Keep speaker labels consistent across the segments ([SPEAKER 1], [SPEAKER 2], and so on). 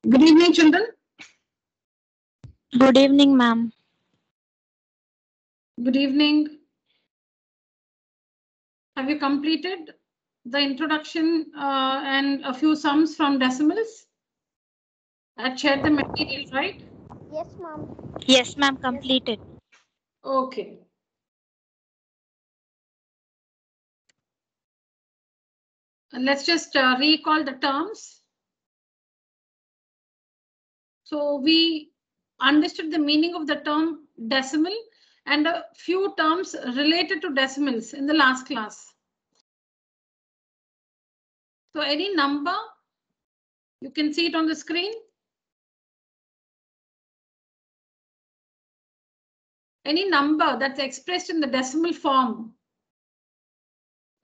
[SPEAKER 1] Good evening, children.
[SPEAKER 2] Good evening, ma'am.
[SPEAKER 1] Good evening. Have you completed the introduction and a few sums from decimals? I shared the material, right?
[SPEAKER 3] Yes, ma'am.
[SPEAKER 2] Yes, ma'am, completed.
[SPEAKER 1] Okay. Let's just recall the terms. So we understood the meaning of the term decimal and a few terms related to decimals in the last class. So any number, you can see it on the screen. Any number that's expressed in the decimal form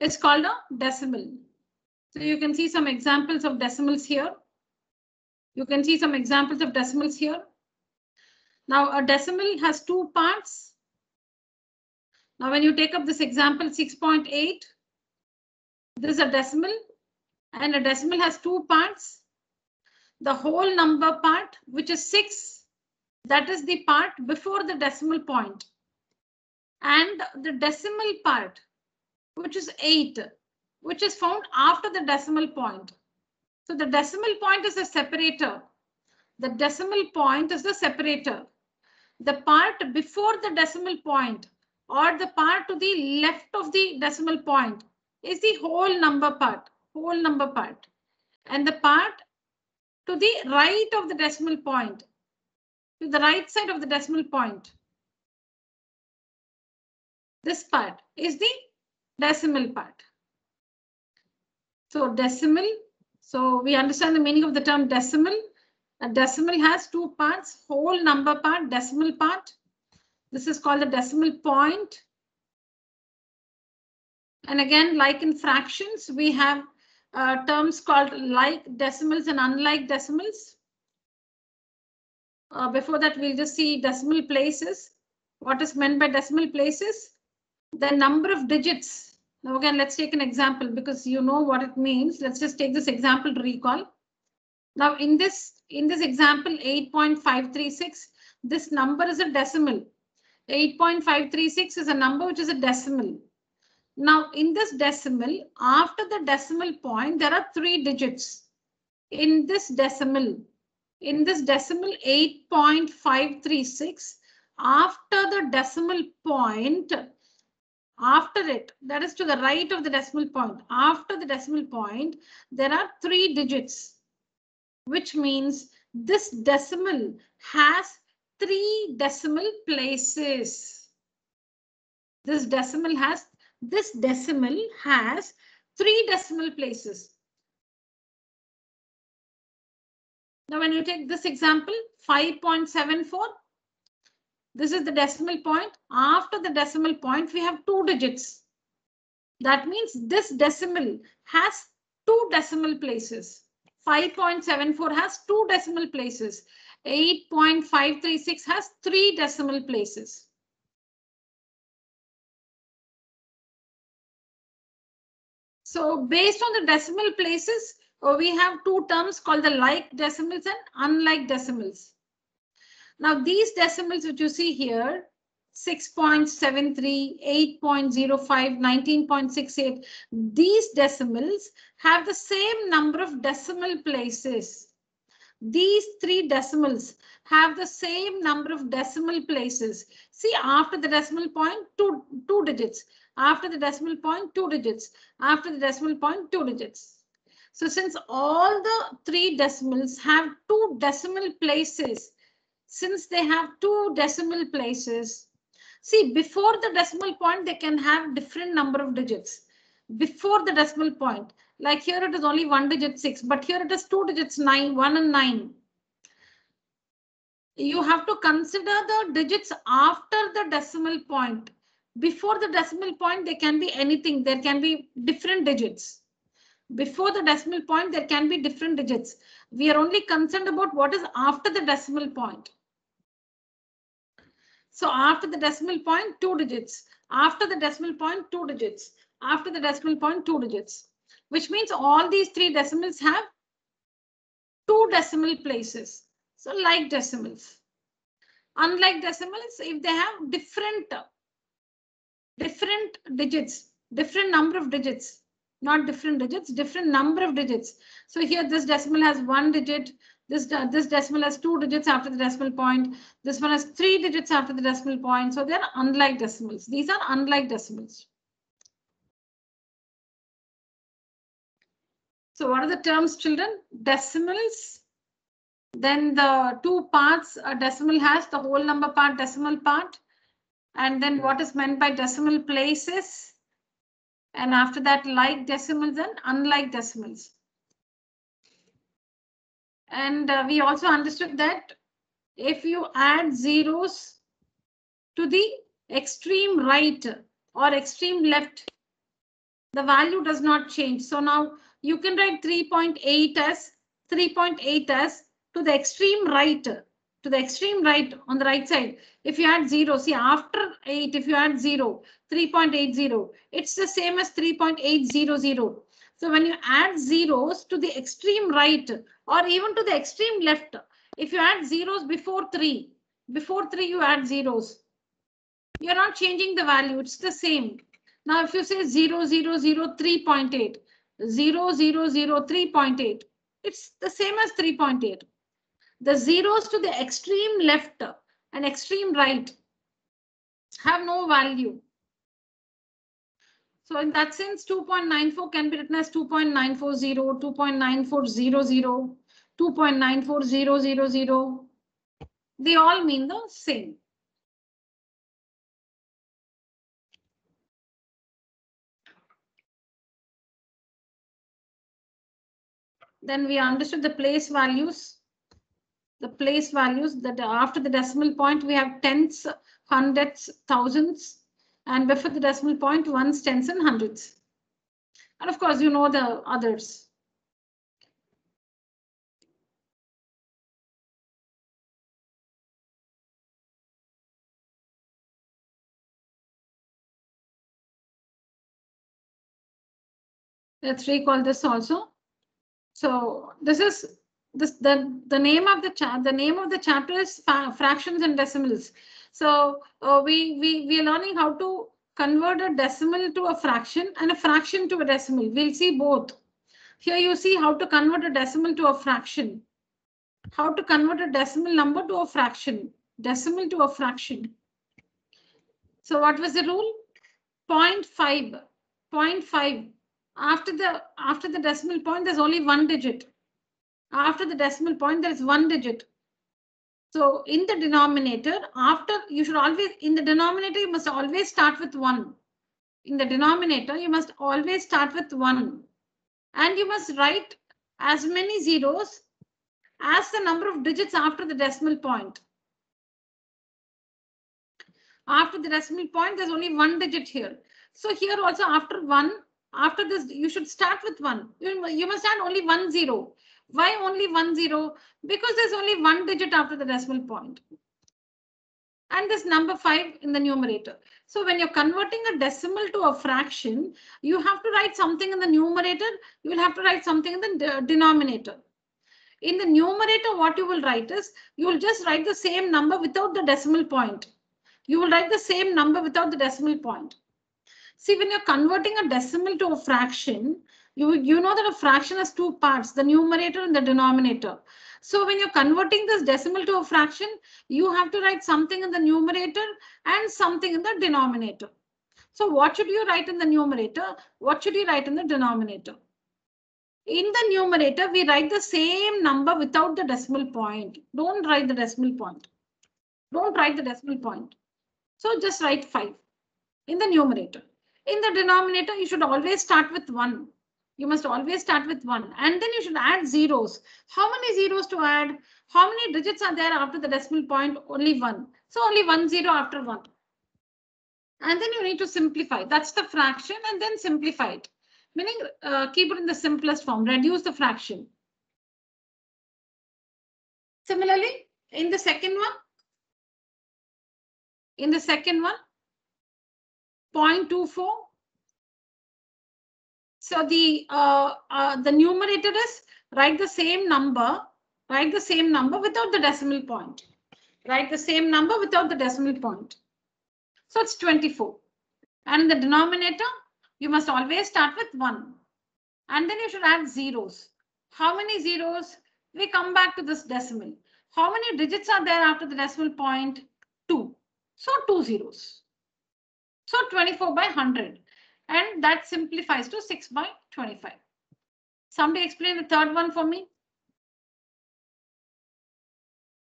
[SPEAKER 1] is called a decimal. So you can see some examples of decimals here. You can see some examples of decimals here. Now a decimal has two parts. Now when you take up this example 6.8, this is a decimal and a decimal has two parts. The whole number part, which is 6, that is the part before the decimal point. And the decimal part, which is 8, which is found after the decimal point. So the decimal point is a separator. The decimal point is the separator. The part before the decimal point or the part to the left of the decimal point is the whole number part, And the part to the right of the decimal point, to the right side of the decimal point, this part is the decimal part. So decimal, so we understand the meaning of the term decimal. A decimal has two parts, whole number part, decimal part. This is called the decimal point. And again, like in fractions, we have terms called like decimals and unlike decimals. Before that, we'll just see decimal places. What is meant by decimal places? The number of digits. Now again, let's take an example because you know what it means. Let's just take this example to recall. Now in this example, 8.536, this number is a decimal. 8.536 is a number which is a decimal. Now in this decimal, after the decimal point, there are 3 digits. In this decimal 8.536, after the decimal point, after it, that is to the right of the decimal point, after the decimal point, there are 3 digits, which means this decimal has 3 decimal places. This decimal has 3 decimal places. Now, when you take this example, 5.74, this is the decimal point. After the decimal point, we have 2 digits. That means this decimal has 2 decimal places. 5.74 has 2 decimal places. 8.536 has 3 decimal places. So based on the decimal places, we have 2 terms called the like decimals and unlike decimals. Now these decimals which you see here, 6.73, 8.05, 19.68, these decimals have the same number of decimal places. These 3 decimals have the same number of decimal places. See, after the decimal point, two digits. After the decimal point, 2 digits. After the decimal point, 2 digits. So since all the 3 decimals have 2 decimal places, since they have 2 decimal places, see, before the decimal point, they can have different number of digits. Before the decimal point, like here it is only 1 digit 6, but here it is 2 digits 9, 1 and 9. You have to consider the digits after the decimal point. Before the decimal point, there can be anything. There can be different digits. Before the decimal point, there can be different digits. We are only concerned about what is after the decimal point. So after the decimal point, 2 digits. After the decimal point, 2 digits. After the decimal point, 2 digits. Which means all these 3 decimals have 2 decimal places. So like decimals. Unlike decimals, if they have different digits, different number of digits, not different digits, different number of digits. So here this decimal has 1 digit, this decimal has 2 digits after the decimal point, this one has 3 digits after the decimal point. So they're unlike decimals. These are unlike decimals. So what are the terms, children? Decimals. Then the 2 parts a decimal has, the whole number part, decimal part. And then what is meant by decimal places? And after that, like decimals and unlike decimals. And we also understood that if you add zeros to the extreme right or extreme left, the value does not change. So now you can write 3.8 as 3.8 as to the extreme right, on the right side. If you add 0, see after 8, if you add 0, 3.80, it's the same as 3.800. So when you add zeros to the extreme right or even to the extreme left, if you add zeros before 3 you add zeros, you're not changing the value, it's the same. Now if you say 0, 0, 0, 3.8, 0, 0, 0, 3.8, it's the same as 3.8. The zeros to the extreme left and extreme right have no value. So in that sense, 2.94 can be written as 2.940, 2.9400, 2.94000. They all mean the same. Then we understood the place values. The place values that after the decimal point, we have tenths, hundredths, thousands, and before the decimal point, ones, tenths, and hundreds. And of course, you know the others. Let's recall this also. So this is the name of the chapter is fractions and decimals. So we are learning how to convert a decimal to a fraction and a fraction to a decimal. We'll see both. Here you see how to convert a decimal to a fraction. How to convert a decimal number to a fraction. Decimal to a fraction. So what was the rule? 0.5. 0.5. After the decimal point, there's only 1 digit. After the decimal point, there is 1 digit. So in the denominator, you must always start with 1. In the denominator, you must always start with 1. And you must write as many zeros as the number of digits after the decimal point. After the decimal point, there's only 1 digit here. So here also after this, you should start with 1. You must add only 1 0. Why only 1 0? Because there's only 1 digit after the decimal point. And this number 5 in the numerator. So when you're converting a decimal to a fraction, you have to write something in the numerator. You will have to write something in the denominator. In the numerator, what you will write is, you will just write the same number without the decimal point. You will write the same number without the decimal point. See, when you're converting a decimal to a fraction, you know that a fraction has 2 parts, the numerator and the denominator. So when you're converting this decimal to a fraction, you have to write something in the numerator and something in the denominator. So what should you write in the numerator? What should you write in the denominator? In the numerator, we write the same number without the decimal point. Don't write the decimal point. Don't write the decimal point. So just write 5 in the numerator. In the denominator, you should always start with 1. You must always start with 1. And then you should add zeros. How many zeros to add? How many digits are there after the decimal point? Only 1. So only 1 0 after 1. And then you need to simplify. That's the fraction, and then simplify it. Meaning keep it in the simplest form. Reduce the fraction. Similarly, in the second one, 0.24. So the numerator is write the same number Write the same number without the decimal point. Write the same number without the decimal point. So it's 24. And in the denominator, you must always start with 1. And then you should add zeros. How many zeros? We come back to this decimal. How many digits are there after the decimal point? 2. So 2 zeros. So 24 by 100. And that simplifies to 6 by 25. Somebody explain the third one for me.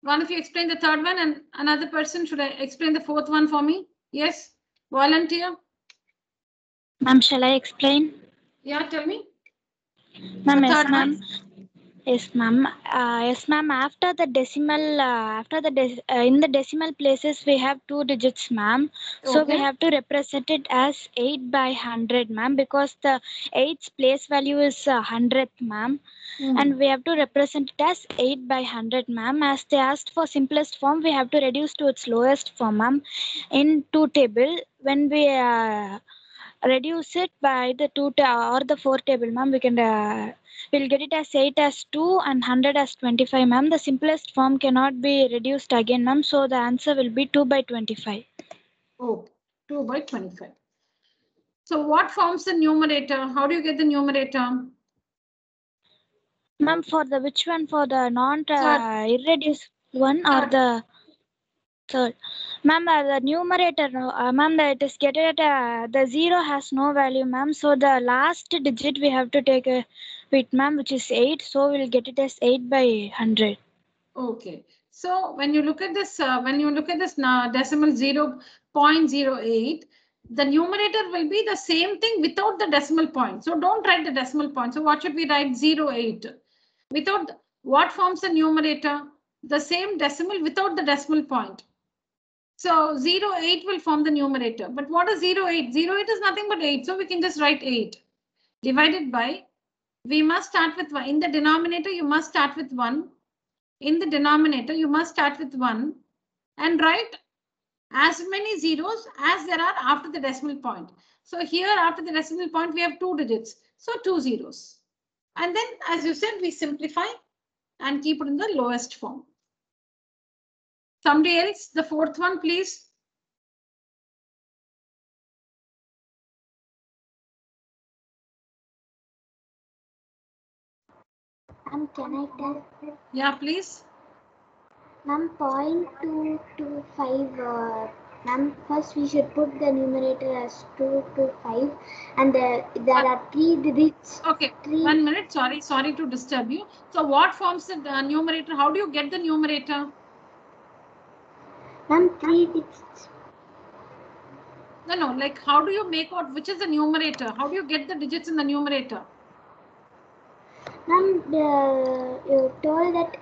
[SPEAKER 1] One of you explain the third one and another person should I explain the fourth one for me? Yes, volunteer.
[SPEAKER 2] Ma'am, shall I explain?
[SPEAKER 1] Yeah, tell me.
[SPEAKER 2] Ma'am,
[SPEAKER 1] The
[SPEAKER 2] yes,
[SPEAKER 1] third
[SPEAKER 2] ma'am.
[SPEAKER 1] one.
[SPEAKER 2] Yes, ma'am. Yes, ma'am. After the decimal, in the decimal places, we have 2 digits, ma'am. So we
[SPEAKER 1] Okay.
[SPEAKER 2] have to represent it as 8 by 100, ma'am, because the 8's place value is 100th, ma'am. And we have to represent it as 8 by 100, ma'am. As they asked for simplest form, we have to reduce to its lowest form, ma'am. In 2 table, when we reduce it by the 2 or the 4 table, ma'am, we can we'll get it as 8 as 2 and 100 as 25, ma'am. The simplest form cannot be reduced again, ma'am. So the answer will be 2 by 25.
[SPEAKER 1] Oh, 2 by 25. So what forms the numerator? How do you get the numerator?
[SPEAKER 2] Ma'am, for the which one? For the non
[SPEAKER 1] Third.
[SPEAKER 2] irreducible one or
[SPEAKER 1] Third.
[SPEAKER 2] the third? Ma'am, the numerator, ma'am, it is getting the 0 has no value, ma'am. So the last digit we have to take a bit, ma'am, which is 8. So we'll get it as 8 by 100.
[SPEAKER 1] Okay. So when you look at this, decimal 0.08, the numerator will be the same thing without the decimal point. So don't write the decimal point. So what should we write? 08. Without what forms the numerator? The same decimal without the decimal point. So 08 will form the numerator. But what is 08? 08 is nothing but 8. So we can just write 8 divided by, we must start with 1. In the denominator, you must start with 1. In the denominator, you must start with 1 and write as many zeros as there are after the decimal point. So here after the decimal point, we have 2 digits. So 2 zeros. And then, as you said, we simplify and keep it in the lowest form. Somebody else, the fourth one, please.
[SPEAKER 3] Can I tell?
[SPEAKER 1] Yeah, please.
[SPEAKER 3] Ma'am, 0.225. Ma'am, first we should put the numerator as 225, and there are 3 digits.
[SPEAKER 1] Okay, 1 minute. Sorry to disturb you. So what forms the numerator? How do you get the numerator?
[SPEAKER 3] Ma'am, 3 digits.
[SPEAKER 1] No, like how do you make out which is the numerator? How do you get the digits in the numerator?
[SPEAKER 3] Ma'am, you told that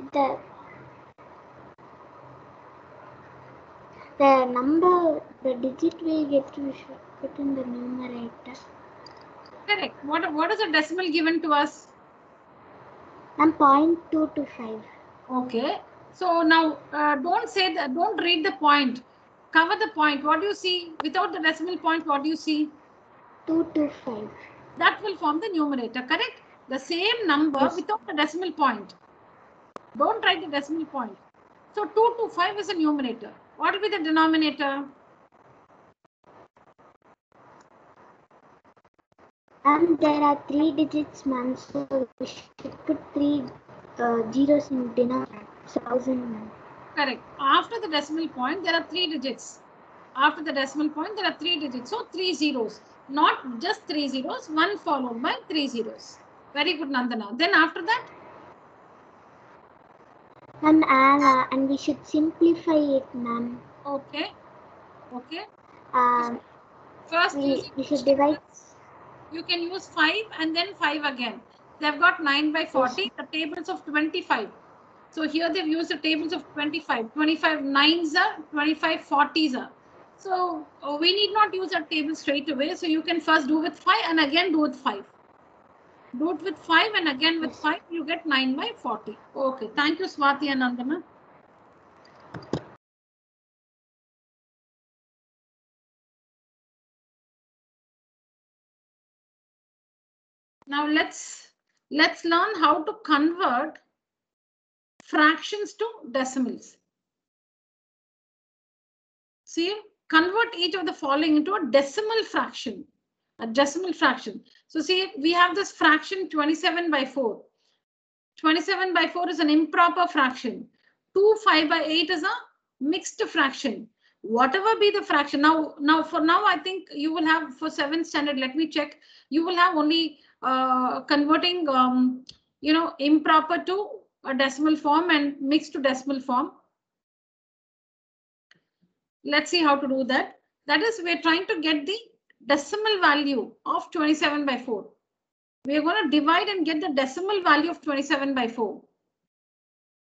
[SPEAKER 3] the number, the digit we get to put in the numerator.
[SPEAKER 1] Correct. What is the decimal given to us?
[SPEAKER 3] Ma'am, 0.225.
[SPEAKER 1] Okay. So now don't say that. Don't read the point. Cover the point. What do you see without the decimal point? What do you see?
[SPEAKER 3] 225.
[SPEAKER 1] That will form the numerator. Correct. The same number
[SPEAKER 3] Yes.
[SPEAKER 1] without the decimal point. Don't write the decimal point. So 225 is a numerator. What will be the denominator?
[SPEAKER 3] And there are 3 digits, ma'am, so we should put 3 zeros in denominator. 1000, ma'am.
[SPEAKER 1] Correct. After the decimal point, there are 3 digits. After the decimal point, there are 3 digits. So 3 zeros. Not just 3 zeros, 1 followed by 3 zeros. Very good, Nandana. Then after that?
[SPEAKER 3] And we should simplify it, ma'am.
[SPEAKER 1] Okay. Okay.
[SPEAKER 3] First, we should divide.
[SPEAKER 1] You can use 5 and then 5 again. They've got 9 by 40, yes. The tables of 25. So here they've used the tables of 25. 25 9s are, 25 40s are. So we need not use that table straight away. So you can first do with 5 and again do with 5. Do it with 5 and again with 5, you get 9 by 40. Okay, thank you, Swati and Nandana. Now let's learn how to convert fractions to decimals. See, convert each of the following into a decimal fraction. A decimal fraction. So see, we have this fraction 27 by 4. 27 by 4 is an improper fraction. 2 5 by 8 is a mixed fraction. Whatever be the fraction. Now I think you will have for 7th standard, let me check. You will have only converting, improper to a decimal form and mixed to decimal form. Let's see how to do that. That is, we're trying to get the decimal value of 27 by 4. We are going to divide and get the decimal value of 27 by 4.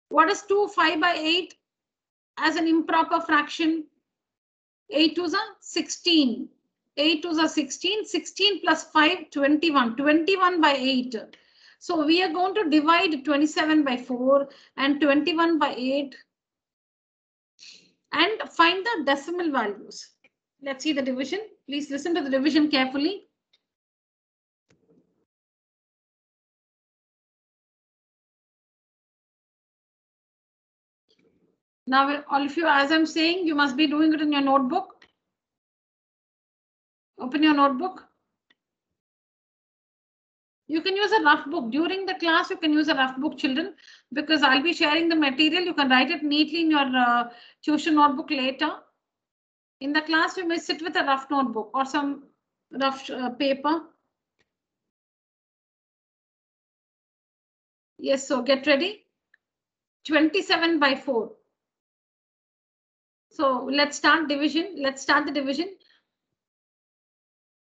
[SPEAKER 1] What is 2 5 by 8 as an improper fraction? 8 2s are 16. 8 2s are 16. 16 plus 5, 21. 21 by 8. So we are going to divide 27 by 4 and 21 by 8 and find the decimal values. Let's see the division. Please listen to the division carefully. Now, all of you, as I'm saying, you must be doing it in your notebook. Open your notebook. You can use a rough book. During the class, you can use a rough book, children, because I'll be sharing the material. You can write it neatly in your tuition notebook later. In the class, you may sit with a rough notebook or some rough paper. Yes, so get ready. 27 by 4. So let's start division. Let's start the division.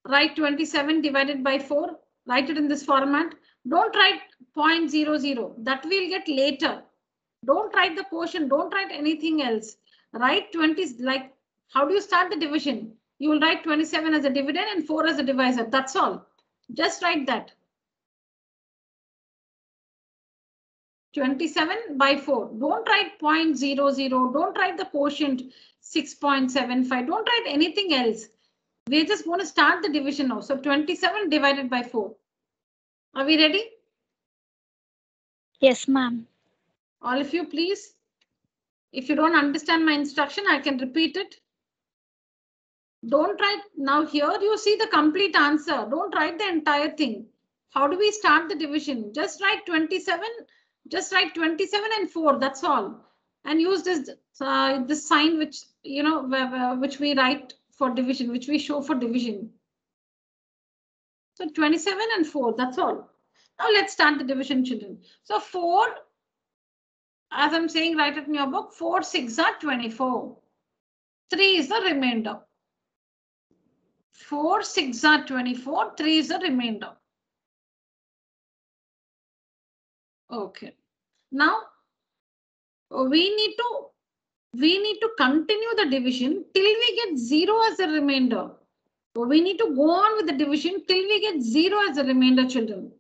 [SPEAKER 1] Write 27 divided by 4. Write it in this format. Don't write 0.00. That we'll get later. Don't write the quotient. Don't write anything else. Write 20. Like, how do you start the division? You will write 27 as a dividend and 4 as a divisor. That's all. Just write that. 27 by 4. Don't write 0.00. Don't write the quotient 6.75. Don't write anything else. We're just going to start the division now. So 27 divided by 4. Are we ready?
[SPEAKER 2] Yes, ma'am.
[SPEAKER 1] All of you, please. If you don't understand my instruction, I can repeat it. Don't write. Now here you see the complete answer. Don't write the entire thing. How do we start the division? Just write 27. Just write 27 and 4. That's all. And use this sign which, which we write for division, which we show for division. So 27 and 4. That's all. Now let's start the division, children. So 4, as I'm saying, write it in your book. 4 6 are 24. 3 is the remainder. 4 6 are 24. 3 is the remainder. Okay. Now we need to continue the division till we get 0 as a remainder. So we need to go on with the division till we get 0 as a remainder, children.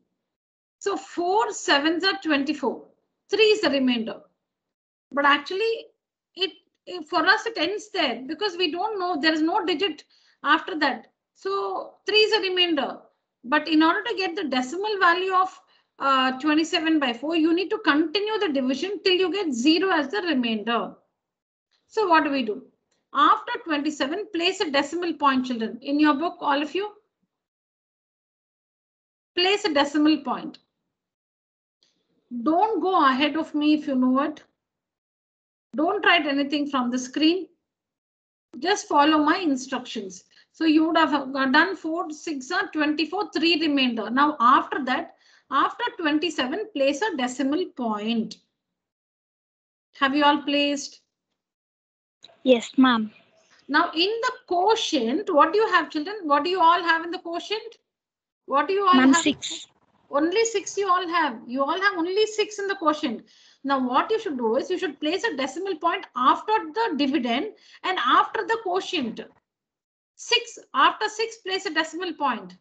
[SPEAKER 1] So 4 7s are 24. 3 is the remainder. But actually, for us it ends there because we don't know, there is no digit after that. So 3 is a remainder. But in order to get the decimal value of 27 by 4, you need to continue the division till you get 0 as the remainder. So what do? After 27, place a decimal point, children. In your book, all of you, place a decimal point. Don't go ahead of me if you know it. Don't write anything from the screen. Just follow my instructions. So you would have done 4 6 are 24, 3 remainder. Now after that, after 27, place a decimal point. Have you all placed?
[SPEAKER 2] Yes, ma'am.
[SPEAKER 1] Now in the quotient, what do you have, children? What do you all have in the quotient? What do you all have?
[SPEAKER 2] 6.
[SPEAKER 1] Only 6 you all have. You all have only 6 in the quotient. Now what you should do is you should place a decimal point after the dividend and after the quotient. 6. After 6, place a decimal point.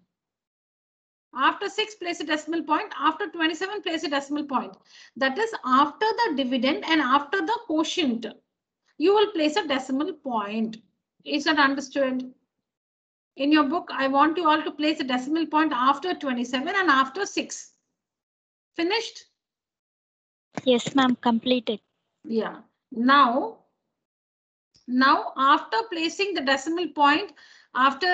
[SPEAKER 1] After 6, place a decimal point. After 27, place a decimal point. That is after the dividend and after the quotient. You will place a decimal point. Is that understood? In your book, I want you all to place a decimal point after 27 and after 6. Finished?
[SPEAKER 2] Yes, ma'am, completed.
[SPEAKER 1] Yeah. Now after placing the decimal point after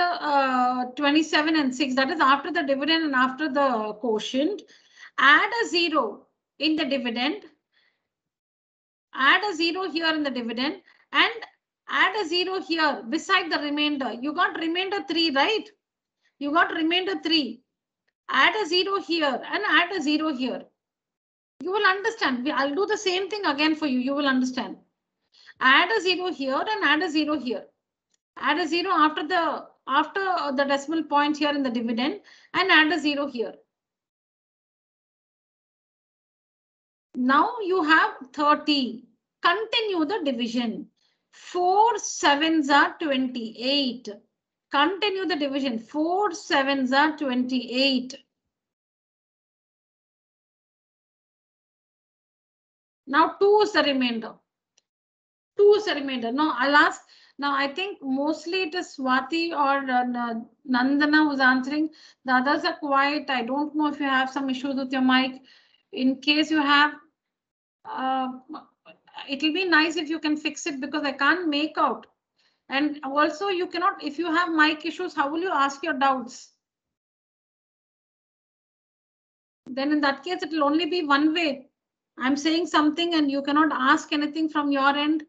[SPEAKER 1] 27 and 6, that is after the dividend and after the quotient, add a 0 in the dividend, add a 0 here in the dividend, and add a 0 here beside the remainder. You got remainder 3, right? You got remainder 3. Add a 0 here and add a 0 here. You will understand. I'll do the same thing again for you. You will understand. Add a 0 here and add a 0 here. Add a 0 after the decimal point here in the dividend and add a 0 here. Now you have 30. Continue the division. 4 7s are 28. Continue the division. 4 7s are 28. Now 2 is the remainder. 2 is the remainder. Now I'll ask. Now I think mostly it is Swati or Nandana who's answering. The others are quiet. I don't know if you have some issues with your mic. In case you have, it will be nice if you can fix it because I can't make out. And also you cannot, if you have mic issues, how will you ask your doubts? Then in that case, it will only be one way. I'm saying something and you cannot ask anything from your end.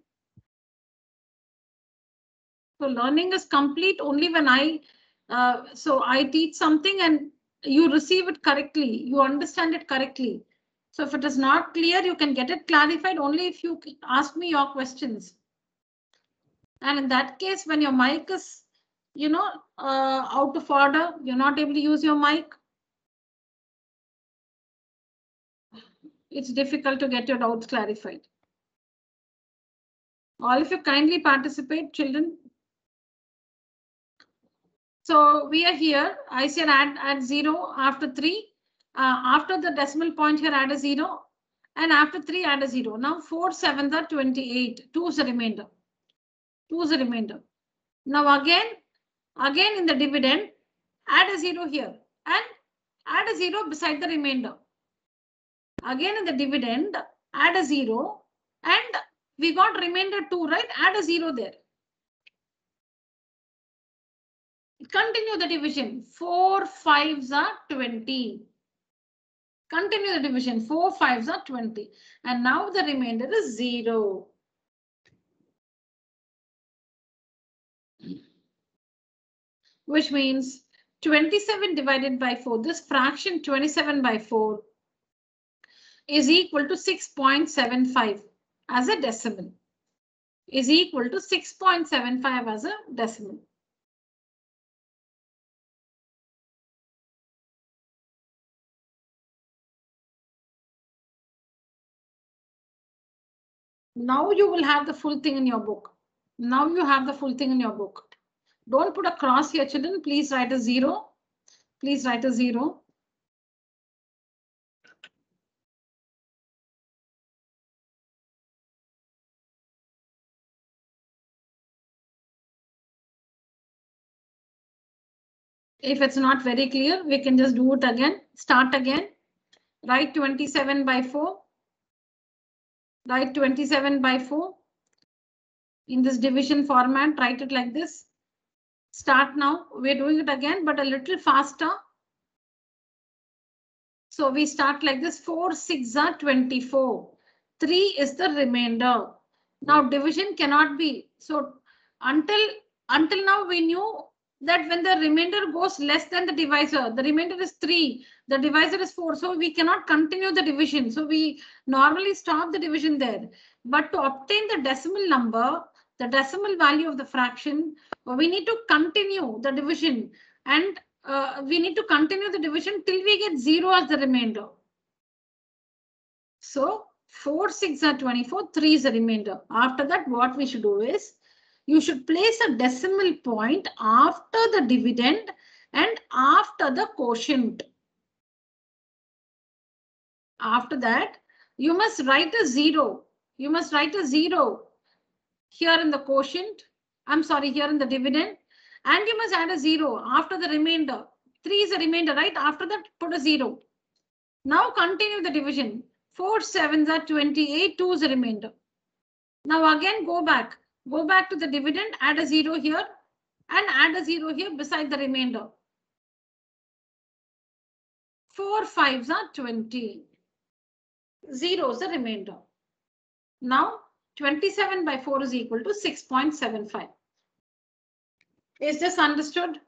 [SPEAKER 1] So learning is complete only when I teach something and you receive it correctly, you understand it correctly. So if it is not clear, you can get it clarified only if you ask me your questions. And in that case, when your mic is, out of order, you're not able to use your mic. It's difficult to get your doubts clarified. All of you kindly participate, children. So we are here. I said add 0 after 3. After the decimal point here, add a 0. And after 3, add a 0. Now 4 7s are 28. 2 is the remainder. 2 is the remainder. Now again in the dividend, add a 0 here and add a 0 beside the remainder. Again in the dividend, add a 0 and we got remainder 2, right? Add a 0 there. Continue the division. 4 5s are 20. Continue the division. 4 5s are 20. And now the remainder is 0. Which means 27 divided by 4. This fraction 27 by 4 is equal to 6.75 as a decimal. Is equal to 6.75 as a decimal. Now you will have the full thing in your book. Now you have the full thing in your book. Don't put a cross here, children. Please write a 0. Please write a 0. If it's not very clear, we can just do it again. Start again. Write 27 by 4. Write 27 by 4. In this division format, write it like this. Start now. We're doing it again, but a little faster. So we start like this. 4 6 are 24. 3 is the remainder. Now division cannot be. So until now we knew that when the remainder goes less than the divisor, the remainder is 3, the divisor is 4. So we cannot continue the division. So we normally stop the division there. But to obtain the decimal number, the decimal value of the fraction, we need to continue the division and we need to continue the division till we get 0 as the remainder. So 4 6 are 24, 3 is the remainder. After that, what we should do is you should place a decimal point after the dividend and after the quotient. After that, you must write a 0. You must write a 0 here in the quotient. I'm sorry, here in the dividend. And you must add a 0 after the remainder. 3 is the remainder, right? After that, put a 0. Now continue the division. 4 7s are 28, 2 is a remainder. Now again go back to the dividend, add a 0 here and add a 0 here beside the remainder. 4 5s are 20. 0 is the remainder. Now 27 by 4 is equal to 6.75. Is this understood?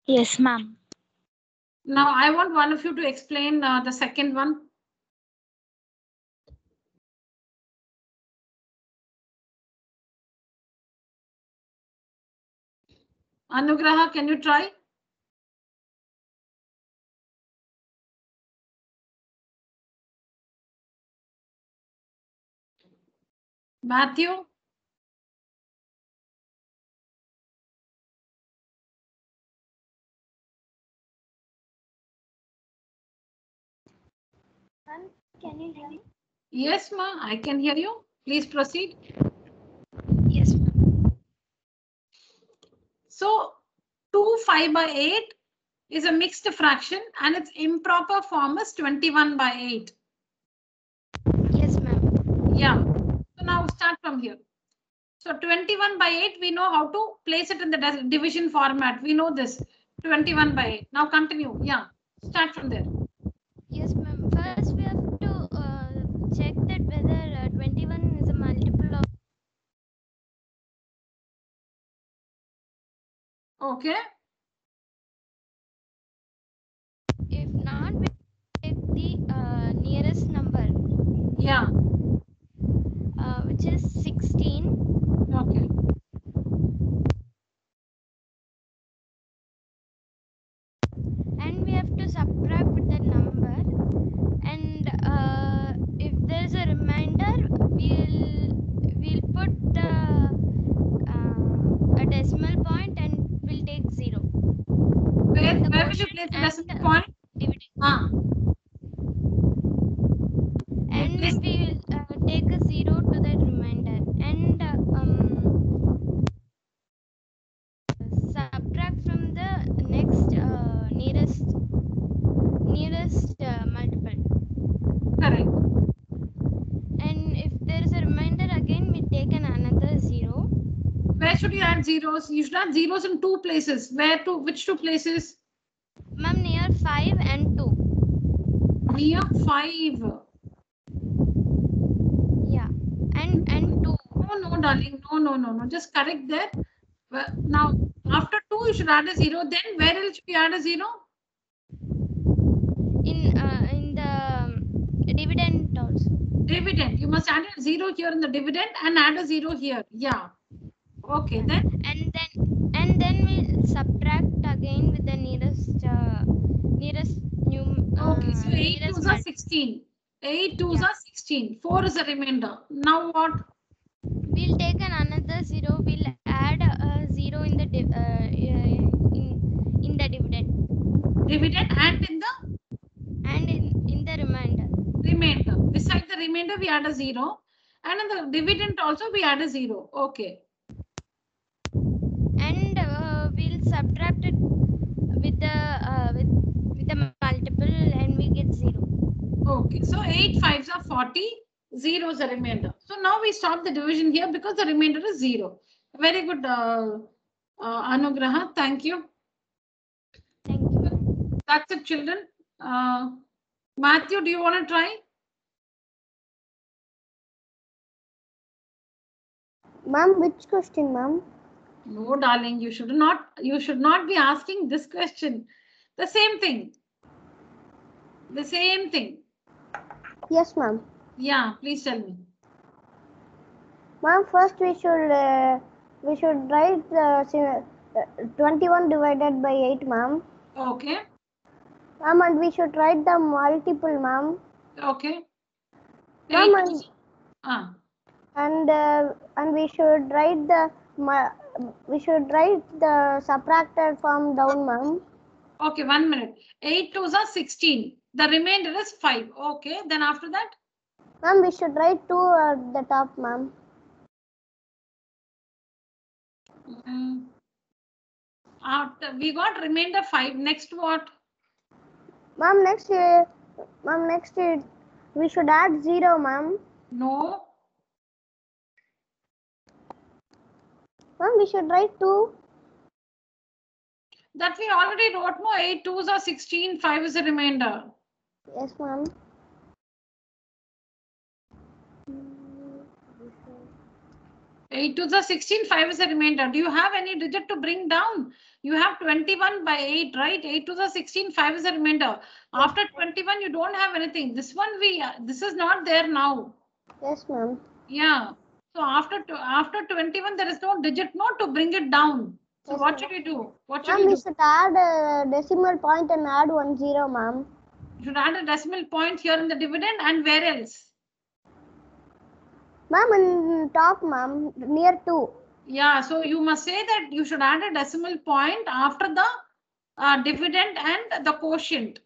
[SPEAKER 2] Yes, ma'am.
[SPEAKER 1] Now I want one of you to explain the second one. Anugraha, can you try? Matthew?
[SPEAKER 3] Can you hear me?
[SPEAKER 1] Yes, ma, I can hear you. Please proceed.
[SPEAKER 2] Yes, ma'am.
[SPEAKER 1] So 2 5 by 8 is a mixed fraction and its improper form is 21 by 8.
[SPEAKER 2] Yes, ma'am.
[SPEAKER 1] Yeah. So now start from here. So 21 by 8, we know how to place it in the division format. We know this 21 by 8. Now continue. Yeah, start from there.
[SPEAKER 2] Yes, ma'am. First, we have to check that whether 21 is a multiple of.
[SPEAKER 1] Okay.
[SPEAKER 2] If not, we take the nearest number.
[SPEAKER 1] Yeah.
[SPEAKER 2] Which is 16.
[SPEAKER 1] Okay.
[SPEAKER 2] And we have to subtract with that number. And if there's a remainder, we'll put a decimal point and we'll take 0.
[SPEAKER 1] Where will you place the decimal point? Ah.
[SPEAKER 2] And we'll take a 0 to that remainder and subtract from the next nearest multiple.
[SPEAKER 1] Correct.
[SPEAKER 2] And if there is a remainder again, we take another 0.
[SPEAKER 1] Where should you add zeros? You should add zeros in two places. Where to? Which two places?
[SPEAKER 2] Ma'am, near 5 and 2.
[SPEAKER 1] Near 5.
[SPEAKER 2] Yeah. And 2.
[SPEAKER 1] No, darling. No. Just correct there. Well, now, after 2, you should add a 0. Then where else should you add a 0?
[SPEAKER 2] In the dividend also.
[SPEAKER 1] Dividend. You must add a 0 here in the dividend and add a 0 here. Yeah. Okay, then.
[SPEAKER 2] And then we'll subtract again with the nearest new.
[SPEAKER 1] Okay, so 8
[SPEAKER 2] nearest
[SPEAKER 1] 2s are 16. 8 2s are 16. 4 is the remainder. Now what?
[SPEAKER 2] We'll take another 0. We'll add a 0 in the in the dividend.
[SPEAKER 1] Dividend and in the?
[SPEAKER 2] And in the remainder.
[SPEAKER 1] Remainder. Beside the remainder, we add a 0. And in the dividend also, we add a 0. Okay.
[SPEAKER 2] And we'll subtract it with the multiple and we get 0.
[SPEAKER 1] Okay, so 8 5s are 40. 0 is the remainder. So now we stop the division here because the remainder is 0. Very good, Anugraha. Thank you.
[SPEAKER 2] Thank you.
[SPEAKER 1] That's it, children. Matthew, do you want to try?
[SPEAKER 3] Ma'am, which question, ma'am?
[SPEAKER 1] No, darling, you should not be asking this question. The same thing. The same thing.
[SPEAKER 3] Yes, ma'am.
[SPEAKER 1] Yeah, please tell me.
[SPEAKER 3] Ma'am, first we should write the 21 divided by 8, ma'am.
[SPEAKER 1] Okay.
[SPEAKER 3] Ma'am, and we should write the multiple, ma'am.
[SPEAKER 1] Okay.
[SPEAKER 3] Ma'am, and we should write the subtracted form down, ma'am.
[SPEAKER 1] Okay, 1 minute. 8 2s are 16. The remainder is 5. Okay, then after that?
[SPEAKER 3] Ma'am, we should write 2 at the top, ma'am.
[SPEAKER 1] After we got remainder 5. Next what?
[SPEAKER 3] Ma'am, next
[SPEAKER 4] Ma'am, next we should add 0, ma'am.
[SPEAKER 1] No.
[SPEAKER 4] Ma'am, we should write 2.
[SPEAKER 1] That we already wrote. No, 8 2s are 16. 5 is a remainder.
[SPEAKER 4] Yes, ma'am.
[SPEAKER 1] 8 2s are 16. 5 is a remainder. Do you have any digit to bring down? You have 21 by 8, right? 8 2s are 16. 5 is a remainder. After 21, you don't have anything. This one this is not there now.
[SPEAKER 4] Yes, ma'am.
[SPEAKER 1] Yeah. So after 21, there is no digit to bring it down. So
[SPEAKER 4] Yes,
[SPEAKER 1] what
[SPEAKER 4] ma'am.
[SPEAKER 1] should you do? What should
[SPEAKER 4] Ma'am,
[SPEAKER 1] you
[SPEAKER 4] we
[SPEAKER 1] do?
[SPEAKER 4] should add a decimal point and add 1 0, ma'am.
[SPEAKER 1] You should add a decimal point here in the dividend, and where else?
[SPEAKER 4] Ma'am, in top, ma'am, near 2.
[SPEAKER 1] Yeah, so you must say that you should add a decimal point after the dividend and the quotient.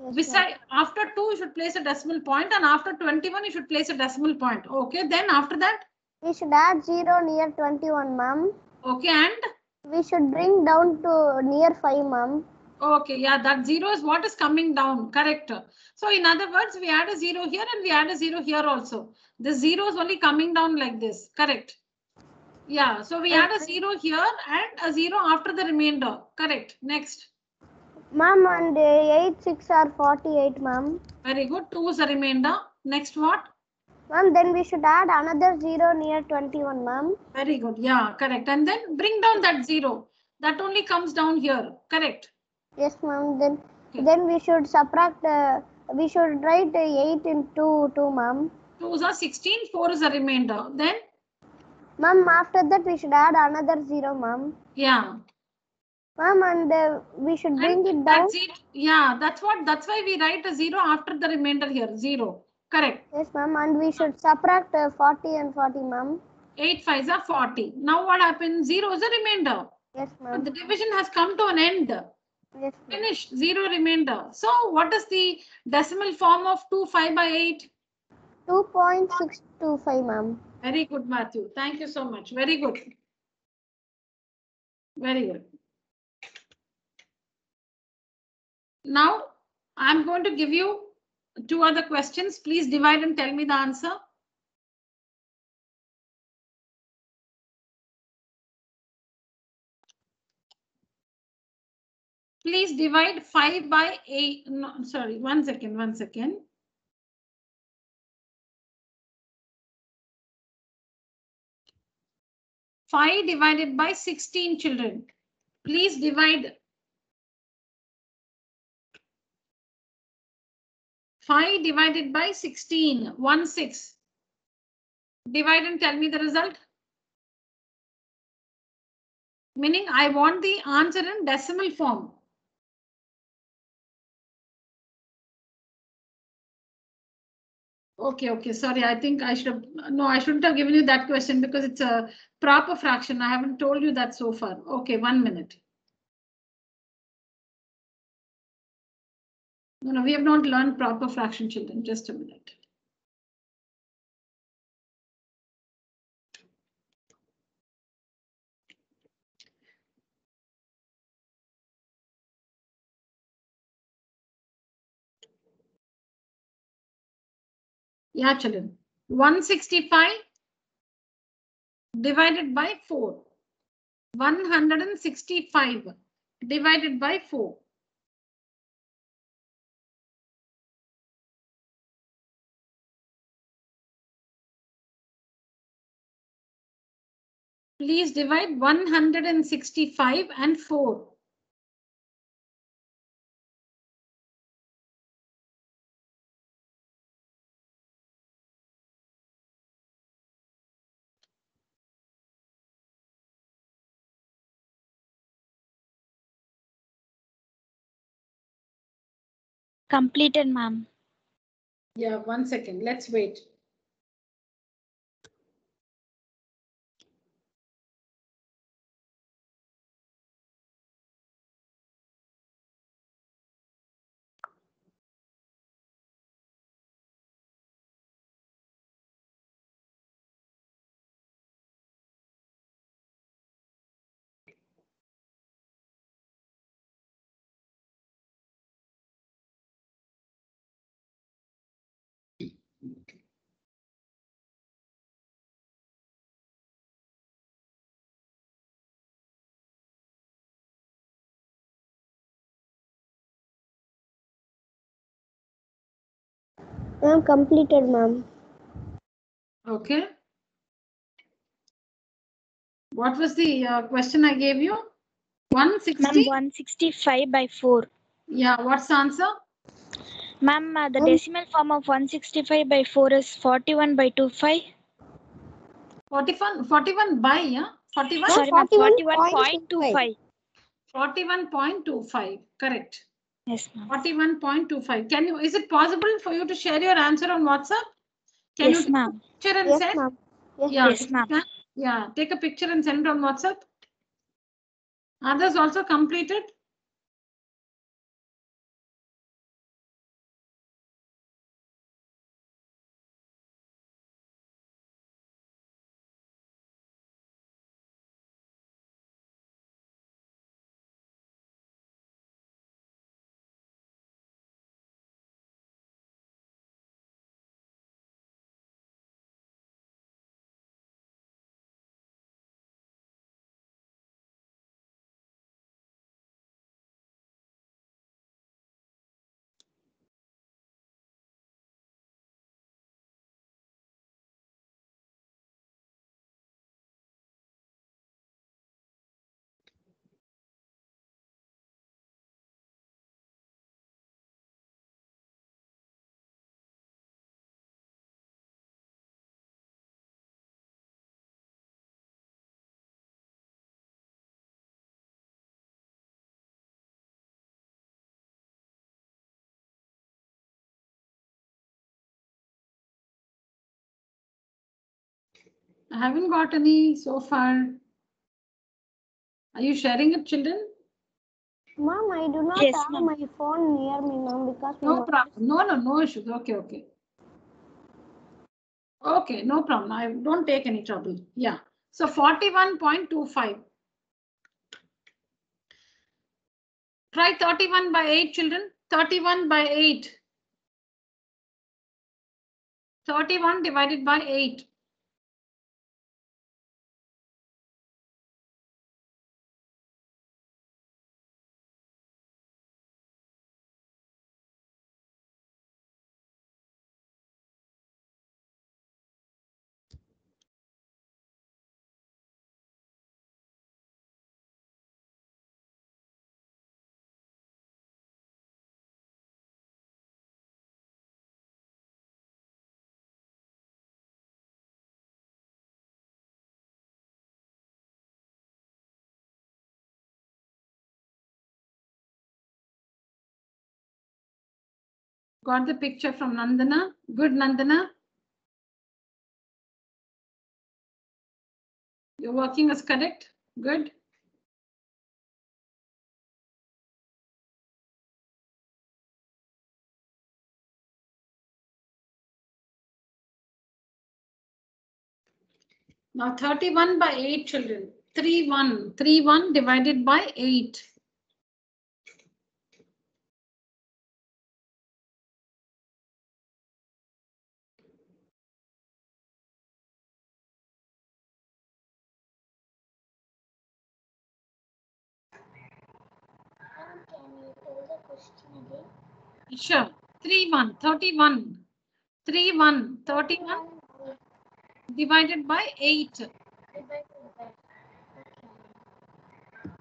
[SPEAKER 4] Yes,
[SPEAKER 1] Beside, after 2, you should place a decimal point, and after 21, you should place a decimal point. Okay, then after that?
[SPEAKER 4] We should add 0 near 21, ma'am.
[SPEAKER 1] Okay, and?
[SPEAKER 4] We should bring down to near 5, ma'am.
[SPEAKER 1] Okay, yeah, that 0 is what is coming down, correct. So in other words, we add a 0 here and we add a 0 here also. The 0 is only coming down like this, correct. Yeah, so we add a 0 here and a 0 after the remainder, correct. Next.
[SPEAKER 4] Ma'am, and 8 6 are 48, ma'am.
[SPEAKER 1] Very good, 2 is a remainder. Next what?
[SPEAKER 4] Ma'am, then we should add another 0 near 21, ma'am.
[SPEAKER 1] Very good, yeah, correct. And then bring down that 0. That only comes down here, correct.
[SPEAKER 4] Yes, ma'am. Then we should subtract, we should write 8 into 2, ma'am.
[SPEAKER 1] 2s are 16, 4 is a remainder. Then?
[SPEAKER 4] Ma'am, after that we should add another 0, ma'am.
[SPEAKER 1] Yeah.
[SPEAKER 4] Ma'am, and we should bring it down.
[SPEAKER 1] Yeah, that's why we write a 0 after the remainder here, 0. Correct.
[SPEAKER 4] Yes, ma'am. And we should subtract 40 and 40, ma'am.
[SPEAKER 1] 8 5s are 40. Now what happens? 0 is a remainder.
[SPEAKER 4] Yes, ma'am.
[SPEAKER 1] The division has come to an end.
[SPEAKER 4] Yes,
[SPEAKER 1] finished. 0 remainder. So what is the decimal form of 2 5 by 8?
[SPEAKER 4] 2.625, ma'am.
[SPEAKER 1] Very good, Matthew. Thank you so much. Very good. Very good. Now I'm going to give you 2 other questions. Please divide and tell me the answer. Please divide 5 by 8. No, sorry, one second. 5 divided by 16 children. Please divide 5 divided by 16, 1 6. Divide and tell me the result. Meaning I want the answer in decimal form. Okay, sorry, I think I should have, no, I shouldn't have given you that question because it's a proper fraction. I haven't told you that so far. Okay, 1 minute. No, we have not learned proper fraction, children. Just a minute. Yeah, children. 165 divided by 4. 165 divided by 4. Please divide 165 and 4.
[SPEAKER 2] Completed, ma'am.
[SPEAKER 1] Yeah, 1 second. Let's wait.
[SPEAKER 4] Ma'am, completed, ma'am.
[SPEAKER 1] Okay. What was the question I gave you? 160?
[SPEAKER 2] Ma'am, 165 by 4.
[SPEAKER 1] Yeah, what's the answer?
[SPEAKER 2] Ma'am, the decimal form of 165 by 4 is 41 by 25.
[SPEAKER 1] 41 by, yeah? 41?
[SPEAKER 2] Sorry, ma'am,
[SPEAKER 4] 41.25.
[SPEAKER 1] 41.25, correct.
[SPEAKER 2] Yes, ma'am.
[SPEAKER 1] 41.25. Can you, is it possible for you to share your answer on WhatsApp? Can
[SPEAKER 2] Yes,
[SPEAKER 1] you
[SPEAKER 2] ma'am.
[SPEAKER 1] take a picture and
[SPEAKER 4] Yes,
[SPEAKER 1] send?
[SPEAKER 4] ma'am. Yes,
[SPEAKER 1] Yeah,
[SPEAKER 2] Yes,
[SPEAKER 1] if you
[SPEAKER 2] ma'am.
[SPEAKER 1] can, yeah, take a picture and send it on WhatsApp. Others also completed? I haven't got any so far. Are you sharing it, children?
[SPEAKER 4] Ma'am, I do not
[SPEAKER 2] Yes,
[SPEAKER 4] have
[SPEAKER 2] ma'am.
[SPEAKER 4] my phone near me, ma'am, because my
[SPEAKER 1] No
[SPEAKER 4] mother-
[SPEAKER 1] problem. No issues. Okay. Okay, no problem. I don't take any trouble. Yeah. So 41.25. Try 31 by 8, children. 31 by 8. 31 divided by 8. Got the picture from Nandana. Good, Nandana. You're working as correct. Good. Now 31 by 8, children. 31 divided by 8.
[SPEAKER 3] Can you tell the question again?
[SPEAKER 1] Sure. 31 divided by 8.
[SPEAKER 3] Divided by.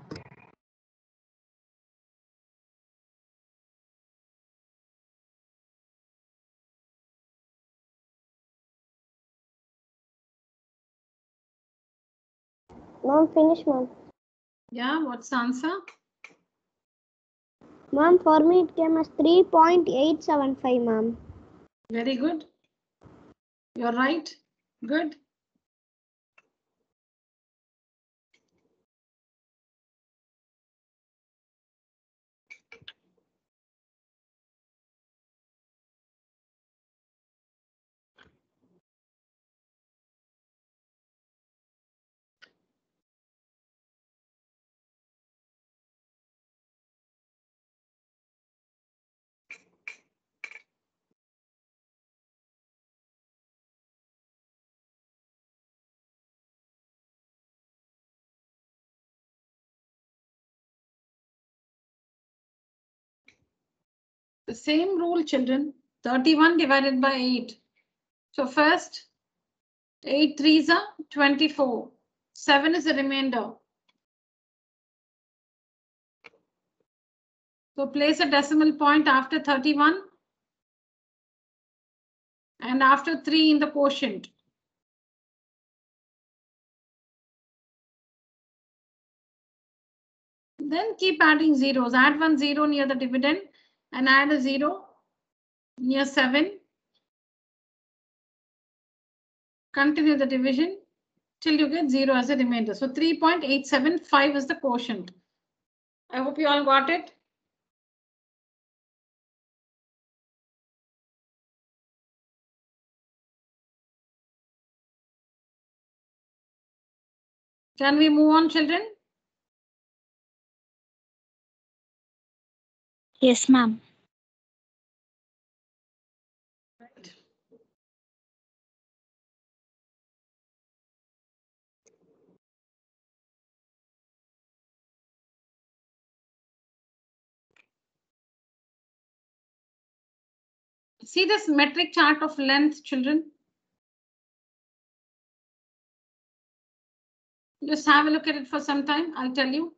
[SPEAKER 3] Okay.
[SPEAKER 4] Ma'am, finish, ma'am.
[SPEAKER 1] Yeah, what's the answer?
[SPEAKER 4] Ma'am, for me it came as 3.875, ma'am.
[SPEAKER 1] Very good. You're right. Good. The same rule, children. 31 divided by 8. So first, 8 3s are 24. 7 is the remainder. So place a decimal point after 31 and after 3 in the quotient. Then keep adding zeros. Add 1 0 near the dividend and add a 0 near 7. Continue the division till you get 0 as a remainder. So 3.875 is the quotient. I hope you all got it. Can we move on, children?
[SPEAKER 2] Yes, ma'am.
[SPEAKER 1] See this metric chart of length, children. Just have a look at it for some time. I'll tell you.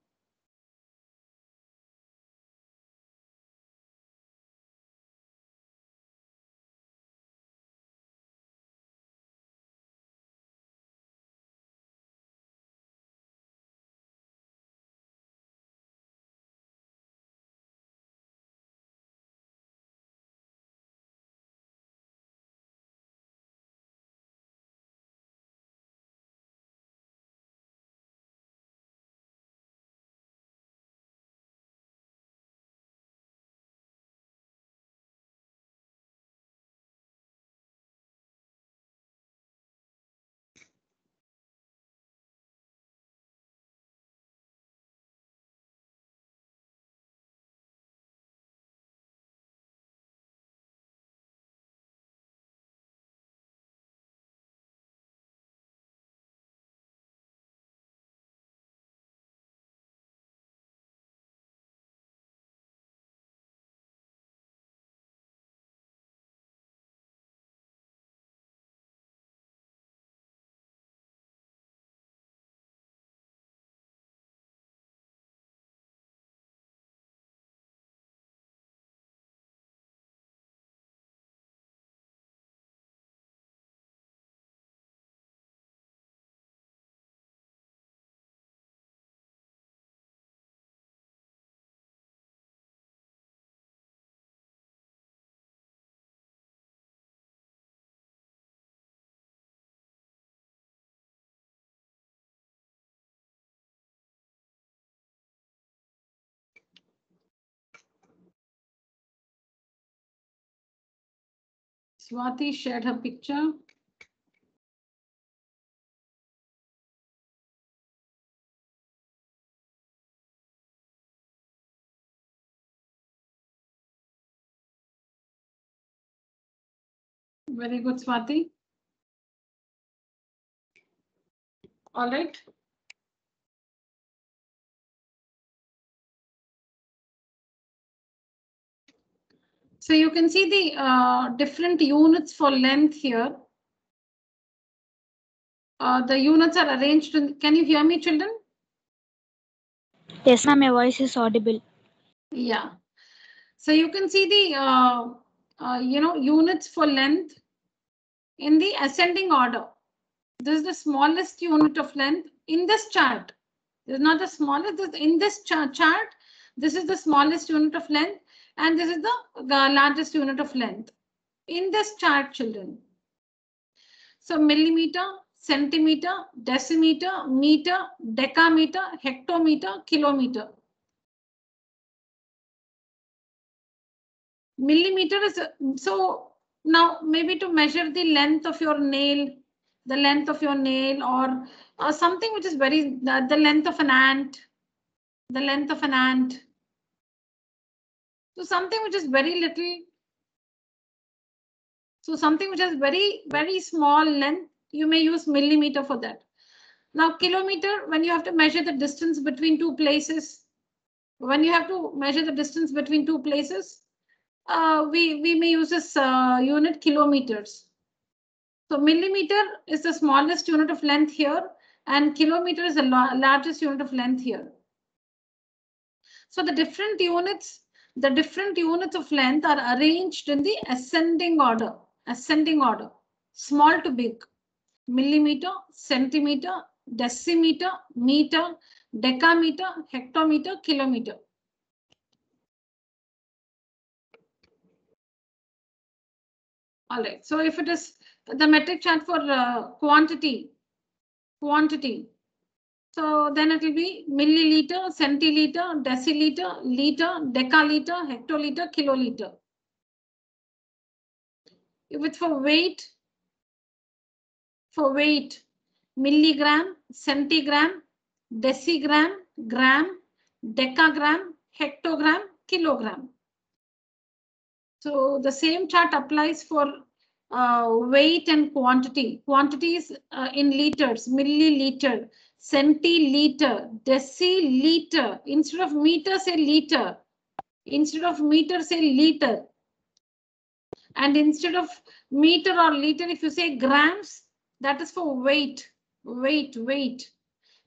[SPEAKER 1] Swati shared her picture. Very good, Swati. All right. So you can see the different units for length here. The units are arranged in, can you hear me, children?
[SPEAKER 2] Yes, ma'am. Your voice is audible.
[SPEAKER 1] Yeah. So you can see the units for length in the ascending order. This is the smallest unit of length in this chart. This is not the smallest. In this chart, this is the smallest unit of length, and this is the largest unit of length in this chart, children. So millimeter, centimeter, decimeter, meter, decameter, hectometer, kilometer. Millimeter is so now maybe to measure the length of your nail, the length of your nail, or something which is very the length of an ant, the length of an ant. So something which is very little. So something which has very, very small length, you may use millimeter for that. Now kilometer, when you have to measure the distance between two places, when you have to measure the distance between two places, we may use this unit kilometers. So millimeter is the smallest unit of length here, and kilometer is the largest unit of length here. So the different units of length are arranged in the ascending order, small to big: millimeter, centimeter, decimeter, meter, decameter, hectometer, kilometer. All right, so if it is the metric chart for quantity, so then it will be milliliter, centiliter, deciliter, liter, decaliter, hectoliter, kiloliter. If it's for weight, milligram, centigram, decigram, gram, decagram, hectogram, kilogram. So the same chart applies for weight and quantity. Quantities in liters: milliliter, centiliter, deciliter. Instead of meter, say liter. Instead of meter, say liter. And instead of meter or liter, if you say grams, that is for weight.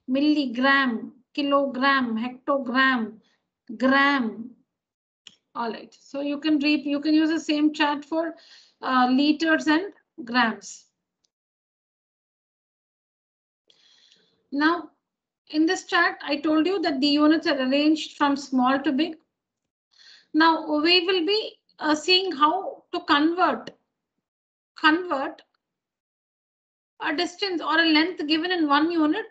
[SPEAKER 1] Milligram, kilogram, hectogram, gram. All right, so you can use the same chart for liters and grams. Now, in this chart, I told you that the units are arranged from small to big. Now, we will be seeing how to convert a distance or a length given in one unit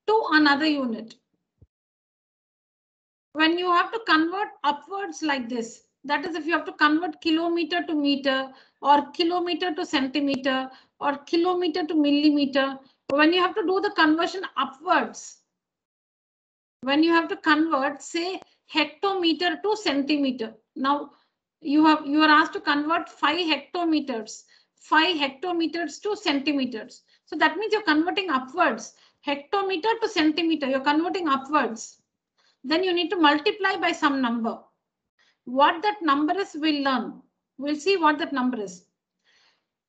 [SPEAKER 1] to another unit. When you have to convert upwards like this, that is, if you have to convert kilometer to meter, or kilometer to centimeter, or kilometer to millimeter, when you have to do the conversion upwards, when you have to convert, say, hectometer to centimeter. Now you are asked to convert 5 hectometers to centimeters. So that means you're converting upwards. Hectometer to centimeter, you're converting upwards. Then you need to multiply by some number. What that number is, we'll learn. We'll see what that number is.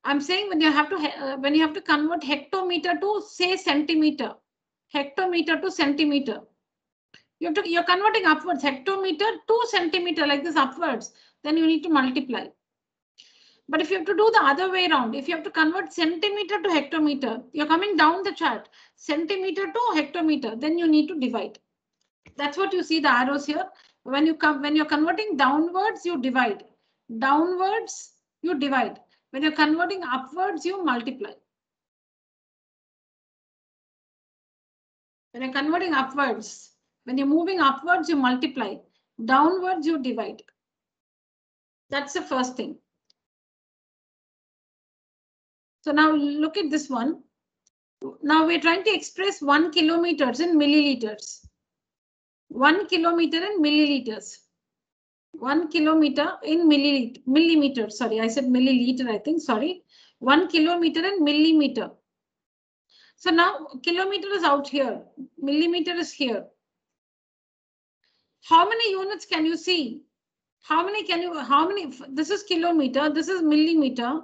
[SPEAKER 1] I'm saying when you have to convert hectometer to, say, centimeter, hectometer to centimeter, you're converting upwards, hectometer to centimeter, like this upwards. Then you need to multiply. But if you have to do the other way around, if you have to convert centimeter to hectometer, you're coming down the chart, centimeter to hectometer, then you need to divide. That's what you see the arrows here. When you're converting downwards, you divide. Downwards, you divide. When you're converting upwards, you multiply. When you're converting upwards, when you're moving upwards, you multiply. Downwards, you divide. That's the first thing. So now look at this one. Now we're trying to express 1 kilometer in milliliters. 1 kilometer in milliliters. 1 kilometer in millimeter. Sorry, I said milliliter, I think. Sorry. 1 kilometer in millimeter. So now kilometer is out here. Millimeter is here. How many units can you see? This is kilometer, this is millimeter.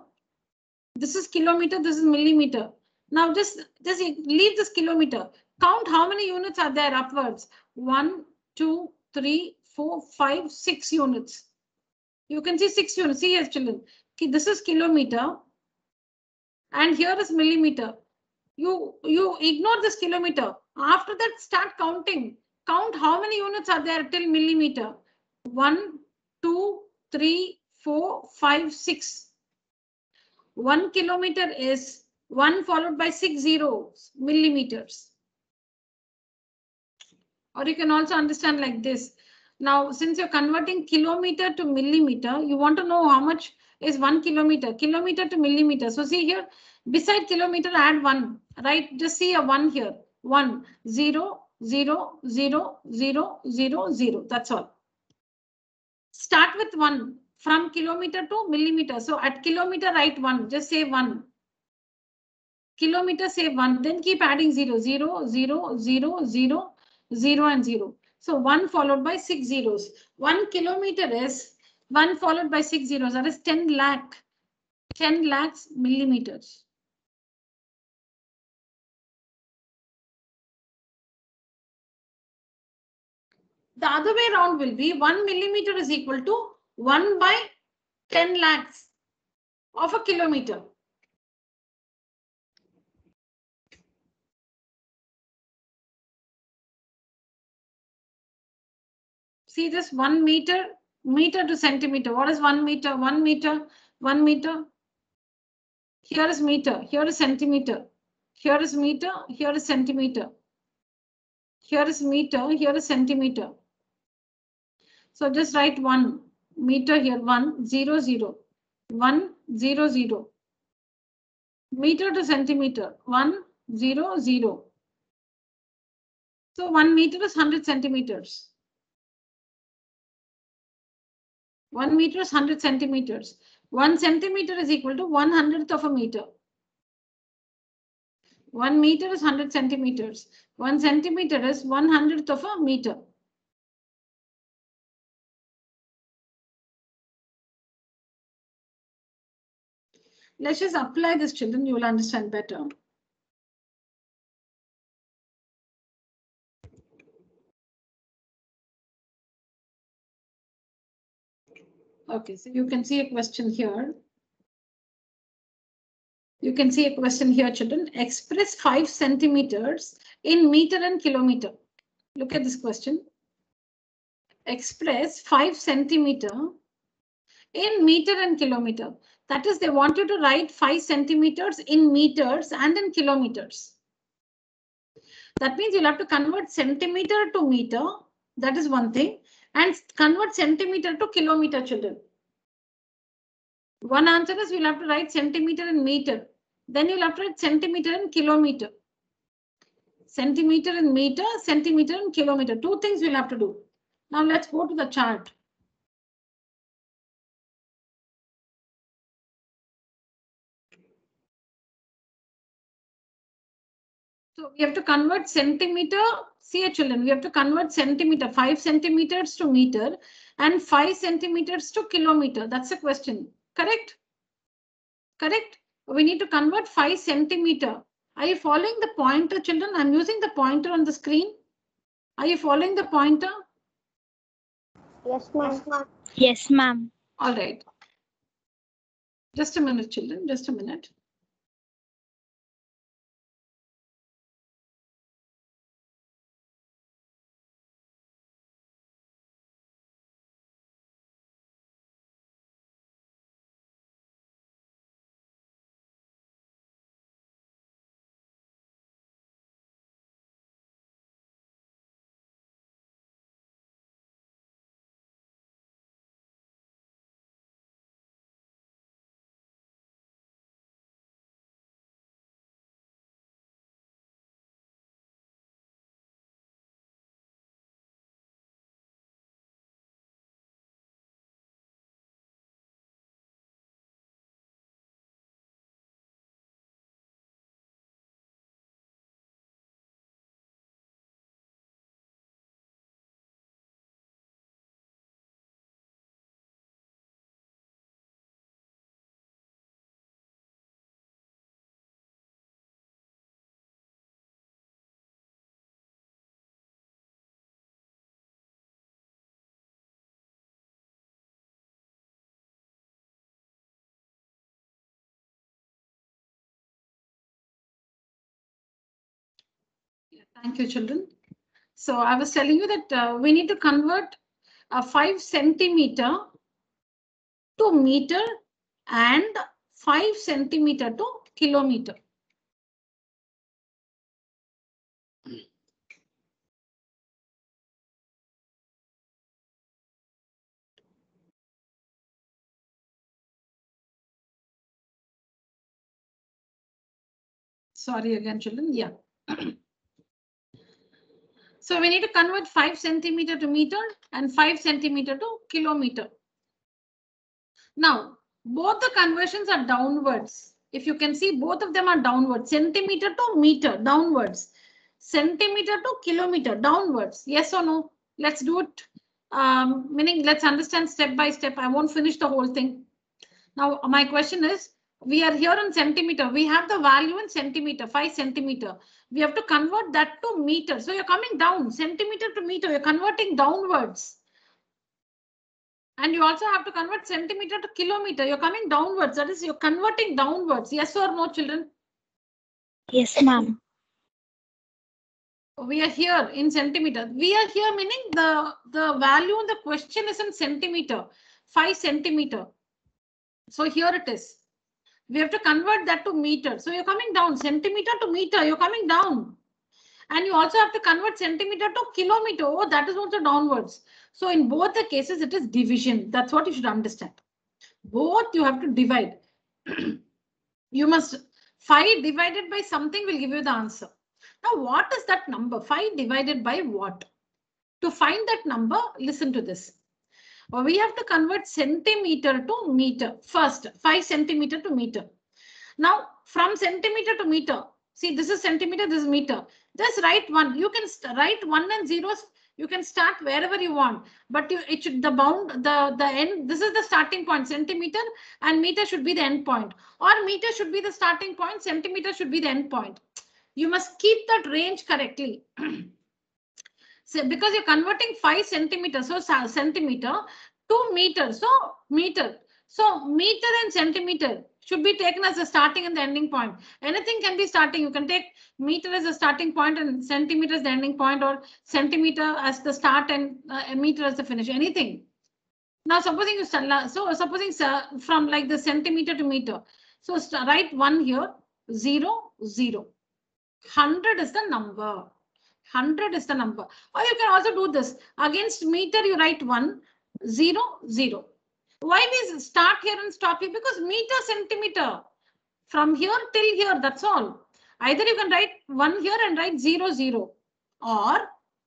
[SPEAKER 1] This is kilometer, this is millimeter. Now just leave this kilometer. Count how many units are there upwards. 1, 2, 3, 4, 5, 6 units. You can see 6 units. See here, children. Okay, this is kilometer. And here is millimeter. You ignore this kilometer. After that, start counting. Count how many units are there till millimeter. 1, 2, 3, 4, 5, 6. 1 kilometer is 1 followed by 6 zeros, millimeters. Or you can also understand like this. Now, since you're converting kilometer to millimeter, you want to know how much is 1 kilometer. Kilometer to millimeter. So see here, beside kilometer, add 1, right? Just see a 1 here. 1, 0, 0, 0, 0, 0, 0. That's all. Start with 1 from kilometer to millimeter. So at kilometer, write 1. Just say 1. Kilometer, say 1. Then keep adding 0, 0, 0, 0, 0. 0 and 0. So 1 followed by 6 zeros. 1 kilometer is 1 followed by 6 zeros, that is 10 lakhs millimeters. The other way around will be 1 millimeter is equal to 1 by 10 lakhs of a kilometer. See this 1 meter to centimeter. What is 1 meter? 1 meter, 1 meter. Here is meter, here is centimeter. Here is meter, here is centimeter. Here is meter, here is centimeter. So just write 1 meter here, 1, 0, 0, 1, 0, 0. Meter to centimeter, 1, 0, 0. So 1 meter is 100 centimeters. 1 meter is 100 centimeters. 1 centimeter is equal to 1/100th of a meter. 1 meter is 100 centimeters. 1 centimeter is 1/100th of a meter. Let's just apply this, children. You will understand better. Okay, so you can see a question here. You can see a question here, children. Express 5 centimeters in meter and kilometer. Look at this question. Express 5 centimeter in meter and kilometer. That is, they want you to write 5 centimeters in meters and in kilometers. That means you'll have to convert centimeter to meter. That is one thing. And convert centimeter to kilometer, children. One answer is we'll have to write centimeter in meter. Then you'll have to write centimeter in kilometer. Centimeter in meter, centimeter in kilometer. 2 things we'll have to do. Now let's go to the chart. So we have to convert centimeter. See, children, we have to convert centimeter, 5 centimeters to meter and 5 centimeters to kilometer. That's the question. Correct? Correct? We need to convert 5 centimeter. Are you following the pointer, children? I'm using the pointer on the screen. Are you following the pointer?
[SPEAKER 4] Yes, ma'am.
[SPEAKER 2] Yes, ma'am.
[SPEAKER 1] All right. Just a minute, children. Just a minute. Thank you, children. So I was telling you that we need to convert a 5 centimeter to meter and 5 centimeter to kilometer. Sorry again, children. Yeah. So we need to convert 5 centimeter to meter and 5 centimeter to kilometer. Now, both the conversions are downwards. If you can see, both of them are downwards. Centimeter to meter, downwards. Centimeter to kilometer, downwards. Yes or no? Let's do it Meaning, let's understand step by step. I won't finish the whole thing. Now, my question is, we are here in centimeter. We have the value in centimeter, 5 centimeter. We have to convert that to meter. So you're coming down, centimeter to meter. You're converting downwards. And you also have to convert centimeter to kilometer. You're coming downwards. That is, you're converting downwards. Yes or no, children?
[SPEAKER 2] Yes, ma'am.
[SPEAKER 1] We are here in centimeter. We are here meaning the value in the question is in centimeter, 5 centimeter. So here it is. We have to convert that to meter. So you're coming down, centimeter to meter. You're coming down. And you also have to convert centimeter to kilometer. Oh, that is also downwards. So in both the cases, it is division. That's what you should understand. Both you have to divide. You must 5 divided by something will give you the answer. Now, what is that number? 5 divided by what? To find that number, listen to this. We have to convert centimeter to meter. First, 5 centimeter to meter. Now, from centimeter to meter, see, this is centimeter, this is meter. Just write 1. You can write 1 and zeros. You can start wherever you want, but it should the end. This is the starting point, centimeter, and meter should be the end point, or meter should be the starting point, centimeter should be the end point. You must keep that range correctly. So because you're converting 5 centimeters, so centimeter to meter, so meter. So meter and centimeter should be taken as the starting and the ending point. Anything can be starting. You can take meter as the starting point and centimeter as the ending point, or centimeter as the start and meter as the finish. Anything. Now supposing you start, so supposing from like the centimeter to meter. So write 1 here, 0, 0. 100 is the number. 100 is the number. Or you can also do this. Against meter, you write 1, 0, 0. Why we start here and stop here? Because meter, centimeter. From here till here, that's all. Either you can write 1 here and write 0, 0. Or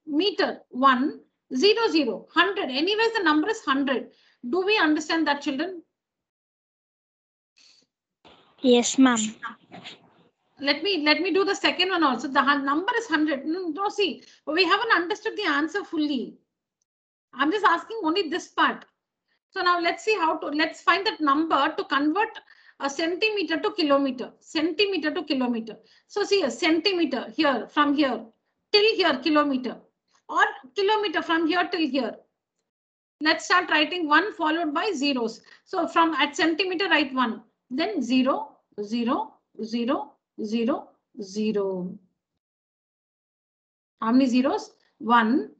[SPEAKER 1] meter, 1, 0, 0. 100. Anyways, the number is 100. Do we understand that, children?
[SPEAKER 2] Yes, ma'am.
[SPEAKER 1] Let me do the second one also. The number is 100. No, see, we haven't understood the answer fully. I'm just asking only this part. So now let's see let's find that number to convert a centimeter to kilometer. Centimeter to kilometer. So see a centimeter here, from here till here, kilometer, or kilometer from here till here. Let's start writing 1 followed by zeros. So from at centimeter, write 1, then 0, 0, 0, 0, 0. How many zeros? 1.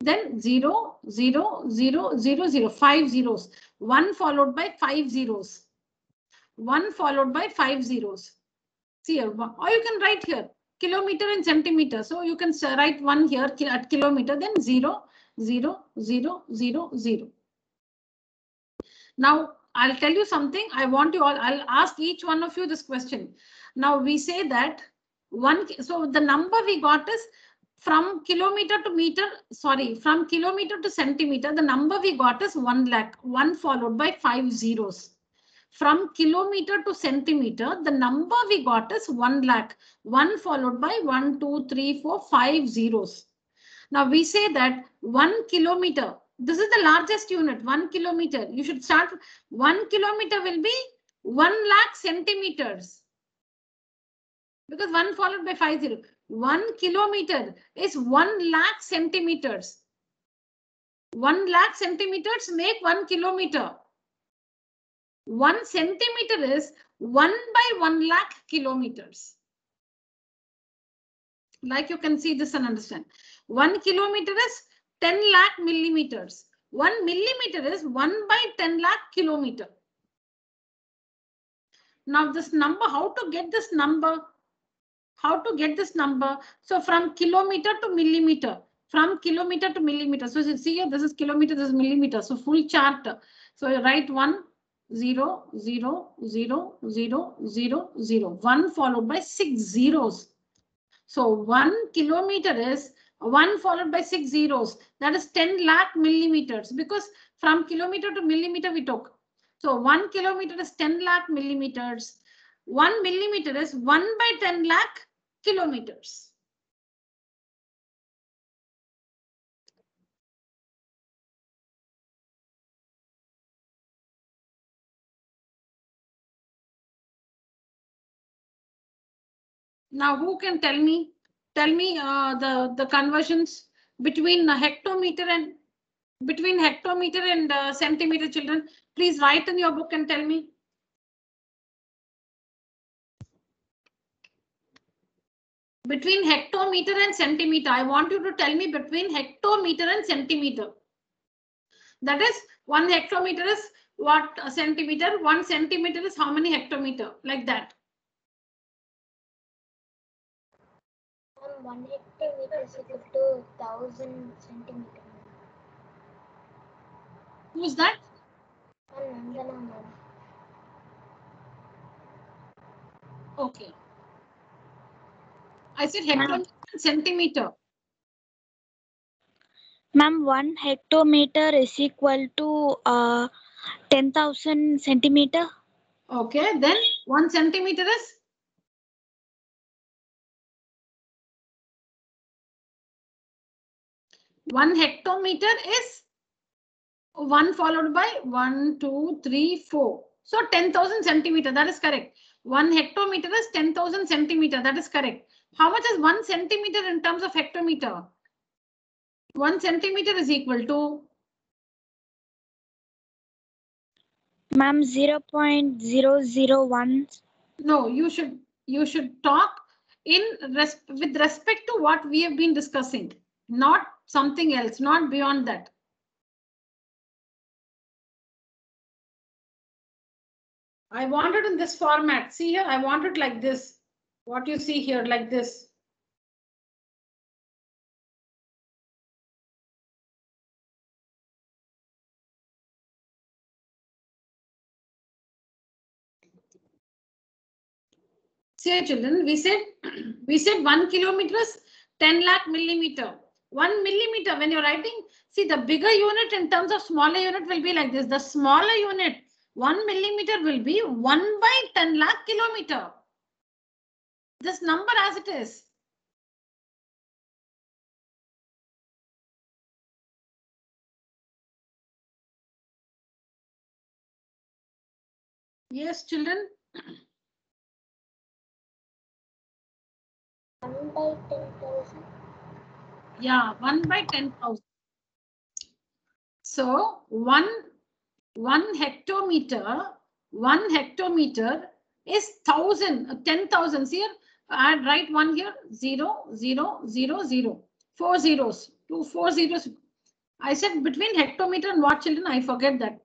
[SPEAKER 1] Then 0, 0, 0, 0, 0. 5 zeros. 1 followed by 5 zeros. 1 followed by 5 zeros. See here. Or you can write here kilometer and centimeter. So you can write 1 here at kilometer. Then 0, 0, 0, 0, 0. Now I'll tell you something. I want you all. I'll ask each one of you this question. Now we say that so the number we got is from kilometer to meter. Sorry, from kilometer to centimeter. The number we got is 1 lakh. 1 followed by 5 zeros. From kilometer to centimeter, the number we got is 1 lakh. 1 followed by 1, 2, 3, 4, 5 zeros. Now we say that 1 kilometer. This is the largest unit, 1 kilometer. You should start. 1 kilometer will be 1 lakh centimeters. Because 1 followed by 5 zeros. 1 kilometer is 1 lakh centimeters. 1 lakh centimeters make 1 kilometer. 1 centimeter is 1 by 1 lakh kilometers. Like you can see this and understand. 1 kilometer is 10 lakh millimeters. 1 millimeter is 1 by 10 lakh kilometer. Now this number, how to get this number? How to get this number? So from kilometer to millimeter. From kilometer to millimeter. So you see here, this is kilometer, this is millimeter. So full chart. So you write 1, 0, 0, 0, 0, 0, 0. 1 followed by 6 zeros. So 1 kilometer is 1 followed by 6 zeros. That is 10 lakh millimeters. Because from kilometer to millimeter we took. So 1 kilometer is 10 lakh millimeters. 1 millimeter is 1 by 10 lakh kilometers. Now, who can tell me the conversions between hectometer and centimeter, children? Please write in your book and tell me. Between hectometer and centimeter, I want you to tell me between hectometer and centimeter. That is, 1 hectometer is what centimeter? 1 centimeter is how many hectometer? Like that.
[SPEAKER 3] 1 hectometer is equal to 1000 centimeter.
[SPEAKER 1] Who's that?
[SPEAKER 3] Nandana, ma'am.
[SPEAKER 1] Okay. I said hectometer and centimeter.
[SPEAKER 2] Ma'am, 1 hectometer is equal to 10,000 centimeter.
[SPEAKER 1] Okay, then 1 centimeter is? One hectometer is 1 followed by 1, 2, 3, 4. So 10,000 centimeter, that is correct. 1 hectometer is 10,000 centimeter, that is correct. How much is 1 centimeter in terms of hectometer? 1 centimeter is equal to?
[SPEAKER 2] Ma'am, 0.001.
[SPEAKER 1] No, you should talk with respect to what we have been discussing, not something else, not beyond that. I want it in this format. See here, I want it like this. What you see here, like this. See, children, we said 1 kilometer is 10 lakh millimeter. 1 millimeter, when you're writing, see the bigger unit in terms of smaller unit will be like this. The smaller unit, 1 millimeter will be 1 by 10 lakh kilometer. This number as it is. Yes, children.
[SPEAKER 3] 1 by 10,000.
[SPEAKER 1] Yeah, 1 by 10,000. So 1 hectometer is 10,000 here. I'd write 1 here, 0, 0, 0, 0. 4 zeros, 2 4 zeros. I said between hectometer and what, children? I forgot that.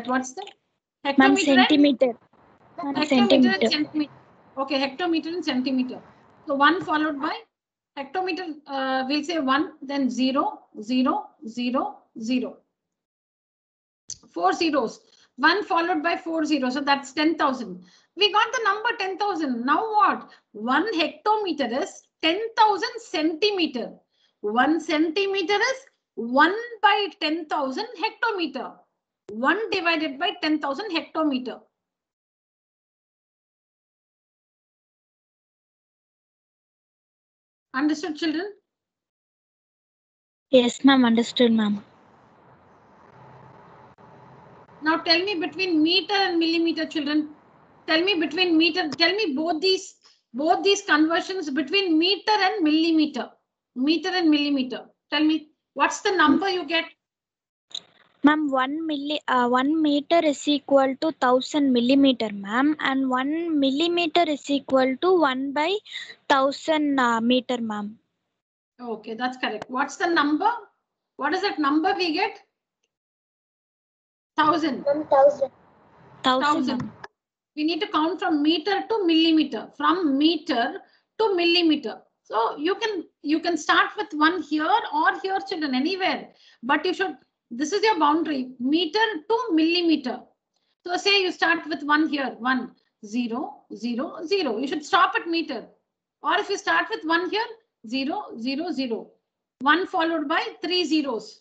[SPEAKER 1] What's the hectometer?
[SPEAKER 2] Ma'am, centimeter.
[SPEAKER 1] Hectometer and centimeter. Okay, hectometer and centimeter. So 1 followed by hectometer, we'll say 1, then 0, 0, 0, 0. 4 zeros. 1 followed by 4 zeros. So that's 10,000. We got the number 10,000. Now what? 1 hectometer is 10,000 centimeter. 1 centimeter is 1 by 10,000 hectometer. 1 divided by 10,000 hectometer. Understood, children?
[SPEAKER 2] Yes, ma'am. Understood, ma'am.
[SPEAKER 1] Now tell me between meter and millimeter, children. Tell me between meter. Tell me both these conversions between meter and millimeter. Meter and millimeter. Tell me what's the number you get?
[SPEAKER 2] Ma'am, 1 meter is equal to 1000 millimeter, ma'am, and 1 millimeter is equal to 1 by 1000 meter, ma'am.
[SPEAKER 1] Okay, that's correct. What's the number? What is that number we get? 1000.
[SPEAKER 3] 1,000.
[SPEAKER 1] 1000. We need to count from meter to millimeter. From meter to millimeter. So you can start with 1 here or here, children, anywhere. But you should. This is your boundary. Meter to millimeter. So say you start with 1 here. 1, 0, 0, 0. You should stop at meter. Or if you start with 1 here, 0, 0, 0. 1 followed by 3 zeros.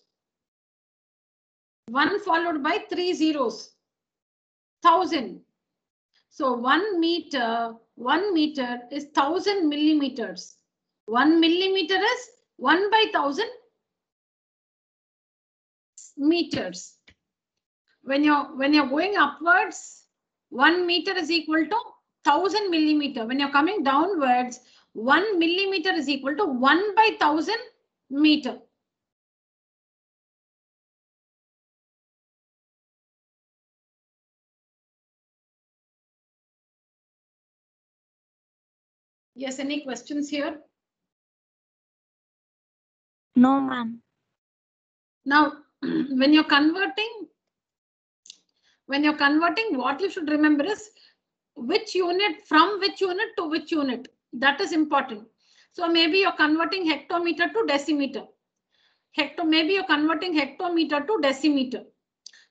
[SPEAKER 1] 1 followed by 3 zeros. 1000. So 1 meter is 1000 millimeters. 1 millimeter is 1 by 1000 meters. When you're going upwards, 1 meter is equal to 1000 millimeter. When you're coming downwards, 1 millimeter is equal to 1 by 1000 meter. Yes, any questions here?
[SPEAKER 2] No, ma'am.
[SPEAKER 1] Now, when you're converting, what you should remember is which unit, from which unit to which unit. That is important. So maybe you're converting hectometer to decimeter. Maybe you're converting hectometer to decimeter.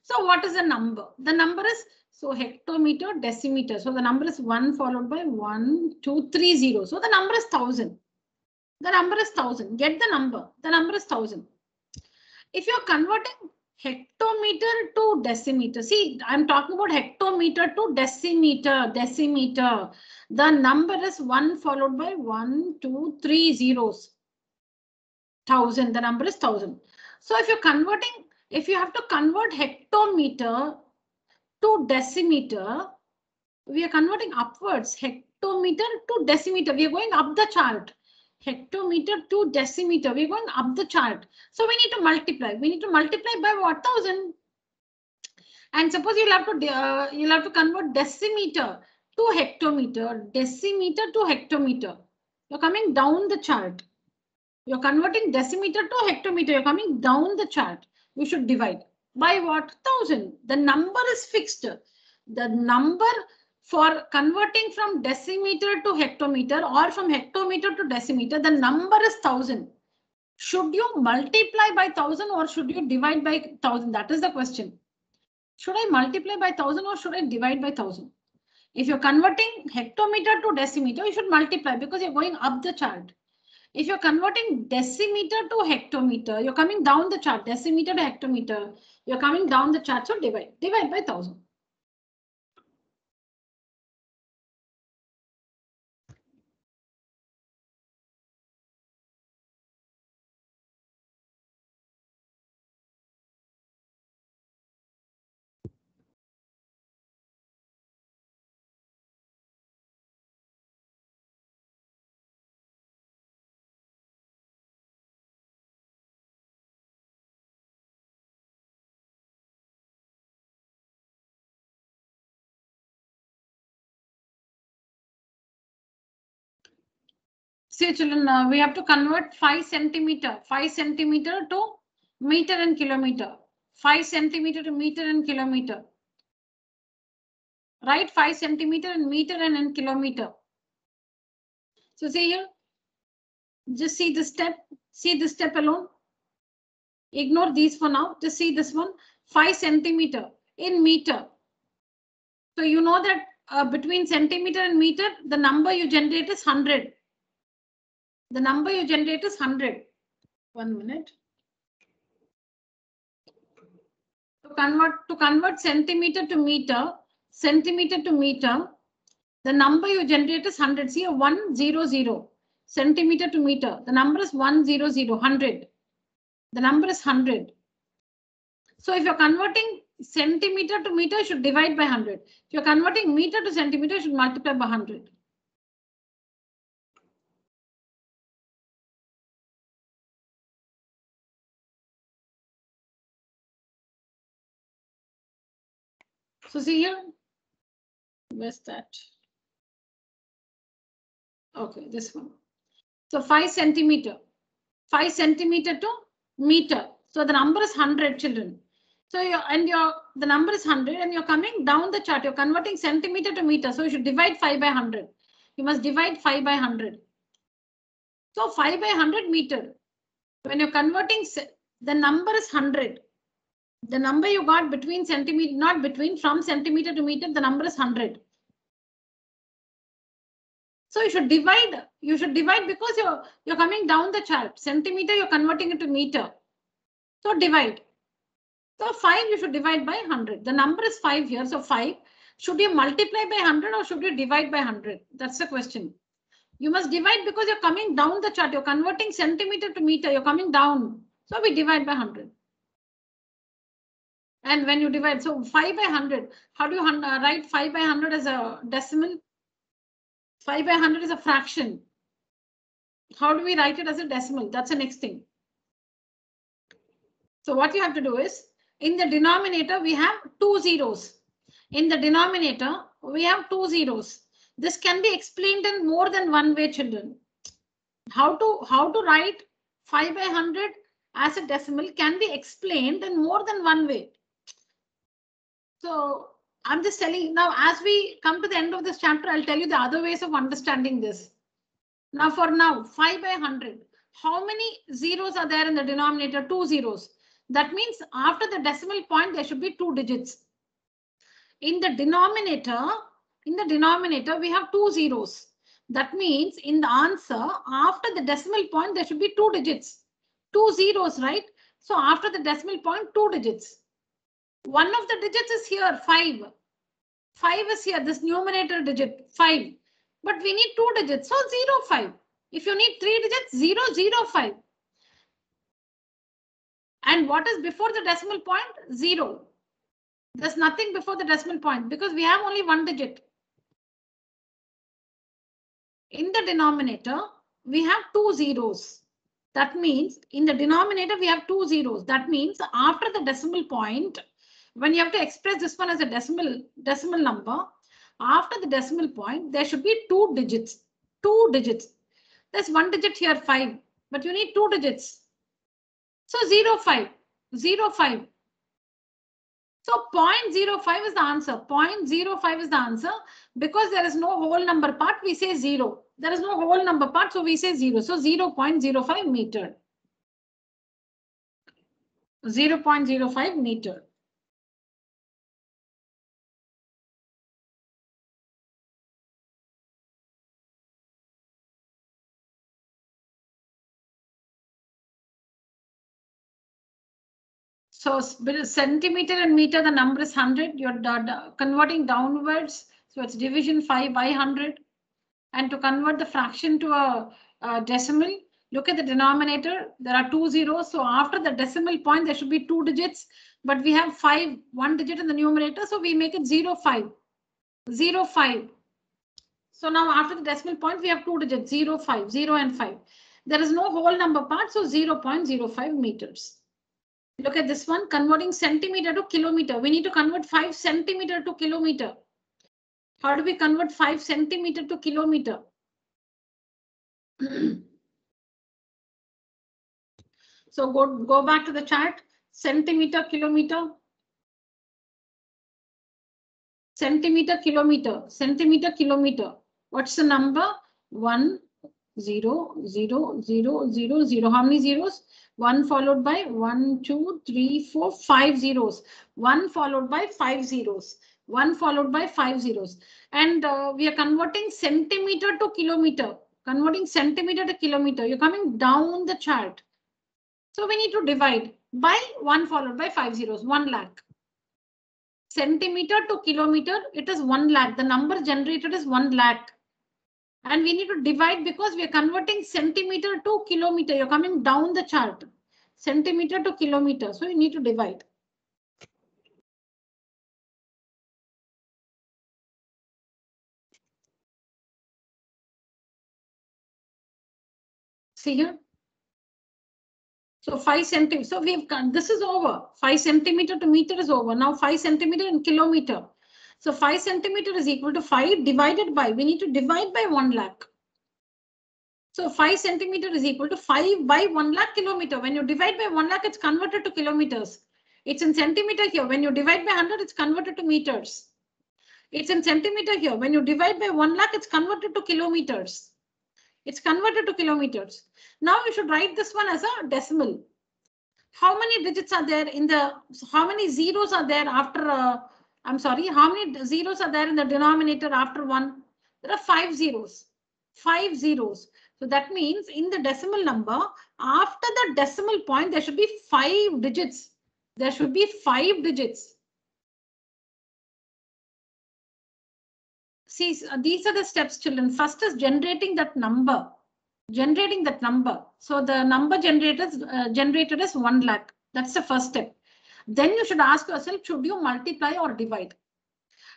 [SPEAKER 1] So what is the number? The number is, so hectometer, decimeter. So the number is 1 followed by 1, 2, 3, 0. So the number is 1000. The number is 1000. Get the number. The number is 1000. If you're converting hectometer to decimeter, see, I'm talking about hectometer to decimeter. The number is 1 followed by 1, 2, 3 zeros. 1000. The number is 1000. So if you're converting, if you have to convert hectometer to decimeter, we are converting upwards. Hectometer to decimeter. We are going up the chart. Hectometer to decimeter. We're going up the chart. So we need to multiply. We need to multiply by what? 1000. And suppose you'll have to convert decimeter to hectometer. Decimeter to hectometer. You're coming down the chart. You're converting decimeter to hectometer. You're coming down the chart. You should divide by what? 1000. The number is fixed. The number for converting from decimeter to hectometer or from hectometer to decimeter, the number is 1000. Should you multiply by 1000 or should you divide by 1000? That is the question. Should I multiply by 1000 or should I divide by 1000? If you're converting hectometer to decimeter, you should multiply because you're going up the chart. If you're converting decimeter to hectometer, you're coming down the chart. Decimeter to hectometer, you're coming down the chart. So divide by 1000. See children, we have to convert 5 centimeter to meter and kilometer. 5 centimeter to meter and kilometer. Right? 5 centimeter in meter and in kilometer. So see here, just see this step alone. Ignore these for now. Just see this one, 5 centimeter in meter. So you know that between centimeter and meter, the number you generate is 100. The number you generate is 100. 1 minute. To convert centimeter to meter, the number you generate is 100. See, 100. Centimeter to meter. The number is 100. 100. The number is 100. So if you're converting centimeter to meter, you should divide by 100. If you're converting meter to centimeter, you should multiply by 100. So see here, where's that? Okay, this one. So 5 centimeter to meter. So the number is 100, children. So the number is 100 and you're coming down the chart. You're converting centimeter to meter. So you should divide 5 by 100. You must divide 5 by 100. So 5 by 100 meter. When you're converting, the number is 100. The number you got between centimeter, not between, from centimeter to meter, the number is 100. So you should divide. You should divide because you're coming down the chart. Centimeter, you're converting it to meter. So divide. So 5 you should divide by 100. The number is 5 here. So 5. Should you multiply by 100 or should you divide by 100? That's the question. You must divide because you're coming down the chart. You're converting centimeter to meter. You're coming down. So we divide by 100. And when you divide, so 5 by 100, how do you write 5 by 100 as a decimal? 5 by 100 is a fraction. How do we write it as a decimal? That's the next thing. So what you have to do is, in the denominator, we have 2 zeros. In the denominator, we have 2 zeros. This can be explained in more than one way, children. How to write 5 by 100 as a decimal can be explained in more than one way. So I'm just telling you now, as we come to the end of this chapter, I'll tell you the other ways of understanding this. Now, for now, 5 by 100. How many zeros are there in the denominator? 2 zeros. That means after the decimal point, there should be 2 digits. In the denominator, we have 2 zeros. That means in the answer, after the decimal point, there should be 2 digits. 2 zeros, right? So after the decimal point, 2 digits. One of the digits is here, 5. 5 is here, this numerator digit, 5. But we need 2 digits, so 0, 5. If you need 3 digits, 0, 0, 5. And what is before the decimal point? 0. There's nothing before the decimal point because we have only 1 digit. In the denominator, we have 2 zeros. That means in the denominator, we have 2 zeros. That means after the decimal point, when you have to express this one as a decimal number, after the decimal point, there should be 2 digits. 2 digits. There's 1 digit here, 5, but you need 2 digits. So 0, 5, 0, 5. So 0.05 is the answer. 0.05 is the answer. Because there is no whole number part, we say 0. There is no whole number part, so we say 0. So 0.05 meter. 0.05 meter. So centimeter and meter, the number is 100. You're converting downwards. So it's division 5 by 100. And to convert the fraction to a decimal, look at the denominator. There are 2 zeros. So after the decimal point, there should be 2 digits. But we have 1 digit in the numerator. So we make it 0, 5. 0, 5. So now after the decimal point, we have 2 digits, 0, 5, 0 and 5. There is no whole number part, so 0.05 meters. Look at this one, converting centimeter to kilometer. We need to convert 5 centimeter to kilometer. How do we convert 5 centimeter to kilometer? So go back to the chart. Centimeter, kilometer. Centimeter, kilometer. Centimeter, kilometer. What's the number? 1, 0, 0, 0, 0, 0. How many zeros? 1 followed by 1, 2, 3, 4, 5 zeros. 1 followed by 5 zeros. 1 followed by 5 zeros. And we are converting centimeter to kilometer. Converting centimeter to kilometer. You're coming down the chart. So we need to divide by 1 followed by 5 zeros. 1 lakh. Centimeter to kilometer, it is 1 lakh. The number generated is 1 lakh. And we need to divide because we are converting centimeter to kilometer. You're coming down the chart. Centimeter to kilometer. So you need to divide. See here. So 5 centimeters. So we've got, this is over. 5 centimeter to meter is over. Now 5 centimeter in kilometer. So 5 centimeter is equal to 5 divided by, we need to divide by 1 lakh. So 5 centimeter is equal to 5 by 1 lakh kilometer. When you divide by 1 lakh, it's converted to kilometers. It's in centimeter here. When you divide by 100, it's converted to meters. It's in centimeter here. When you divide by 1 lakh, it's converted to kilometers. It's converted to kilometers. Now you should write this one as a decimal. How many digits are there in the, how many zeros are there after, I'm sorry, how many zeros are there in the denominator after 1? There are 5 zeros. 5 zeros. So that means in the decimal number, after the decimal point, there should be 5 digits. There should be 5 digits. See, these are the steps, children. First is generating that number. Generating that number. So the number generated is 1 lakh. That's the first step. Then you should ask yourself, should you multiply or divide?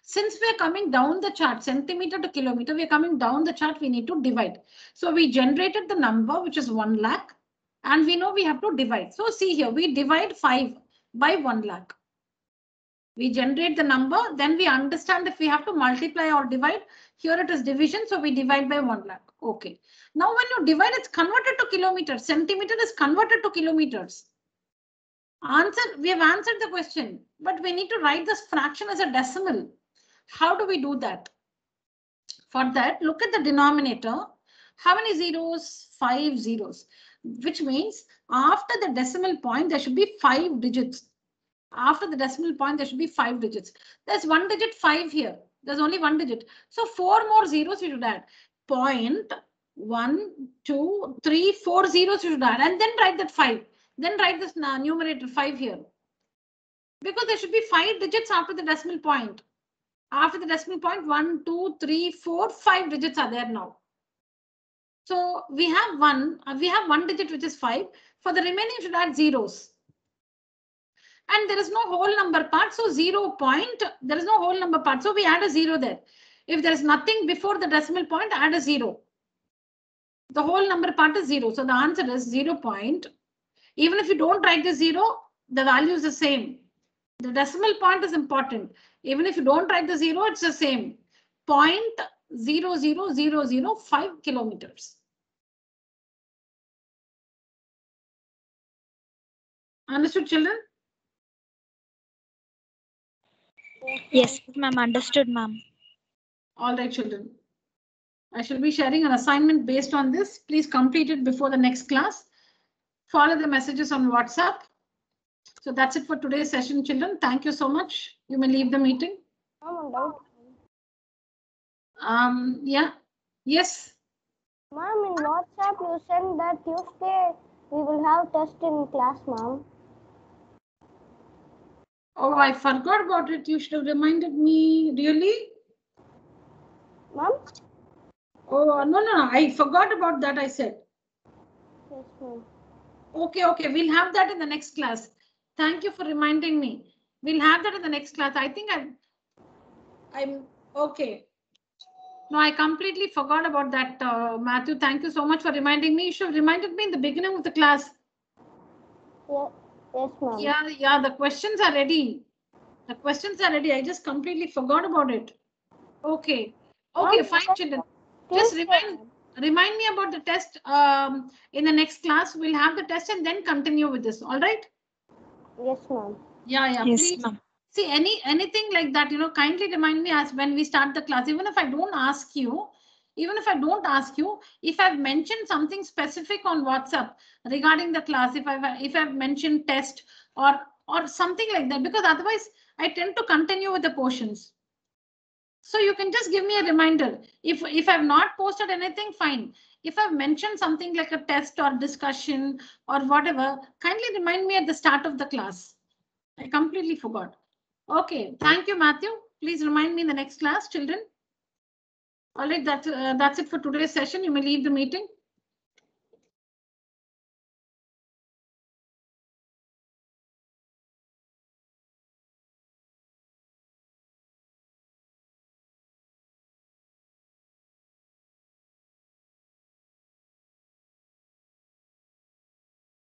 [SPEAKER 1] Since we are coming down the chart, centimeter to kilometer, we are coming down the chart, we need to divide. So we generated the number, which is 1 lakh, and we know we have to divide. So see here, we divide 5 by 1 lakh. We generate the number, then we understand if we have to multiply or divide. Here it is division, so we divide by 1 lakh. Okay. Now when you divide, it's converted to kilometers. Centimeter is converted to kilometers. Answer, we have answered the question, but we need to write this fraction as a decimal. How do we do that? For that, look at the denominator. How many zeros? 5 zeros, which means after the decimal point, there should be 5 digits. After the decimal point, there should be 5 digits. There's 1 digit 5 here. There's only 1 digit. So 4 more zeros we should add. 0.1, 2, 3, 4 zeros you should add, and then write that 5. Then write this numerator 5 here. Because there should be 5 digits after the decimal point. After the decimal point, 1, 2, 3, 4, 5 digits are there now. So we have one digit which is 5. For the remaining, you should add zeros. And there is no whole number part, so 0 point, there is no whole number part, so we add a 0 there. If there is nothing before the decimal point, add a 0. The whole number part is 0, so the answer is 0 point. Even if you don't write the 0, the value is the same. The decimal point is important. Even if you don't write the 0, it's the same. 0.00005 kilometers. Understood, children?
[SPEAKER 2] Yes, ma'am. Understood, ma'am.
[SPEAKER 1] All right, children. I shall be sharing an assignment based on this. Please complete it before the next class. Follow the messages on WhatsApp. So that's it for today's session, children. Thank you so much. You may leave the meeting. Yeah. Yes.
[SPEAKER 4] Ma'am, in WhatsApp you sent that Tuesday we will have test in class, ma'am.
[SPEAKER 1] Oh, I forgot about it. You should have reminded me. Really?
[SPEAKER 4] Ma'am?
[SPEAKER 1] Oh, no. I forgot about that, I said.
[SPEAKER 4] Yes, ma'am.
[SPEAKER 1] Okay. We'll have that in the next class. Thank you for reminding me. We'll have that in the next class. I think I'm okay. No, I completely forgot about that, Matthew. Thank you so much for reminding me. You should have reminded me in the beginning of the class.
[SPEAKER 4] Yeah. Yes, ma'am.
[SPEAKER 1] Yeah, the questions are ready. I just completely forgot about it. Okay, fine, children. Just remind me about the test in the next class. We'll have the test and then continue with this. All right?
[SPEAKER 4] Yes, ma'am.
[SPEAKER 1] Yeah,
[SPEAKER 2] Yes,
[SPEAKER 1] please.
[SPEAKER 2] ma'am.
[SPEAKER 1] See, anything like that, kindly remind me as when we start the class. Even if I don't ask you, if I've mentioned something specific on WhatsApp regarding the class, if I've mentioned test or something like that, because otherwise I tend to continue with the portions. So you can just give me a reminder. If I've not posted anything, fine. If I've mentioned something like a test or discussion or whatever, kindly remind me at the start of the class. I completely forgot. Okay, thank you, Matthew. Please remind me in the next class, children. All right, that's it for today's session. You may leave the meeting.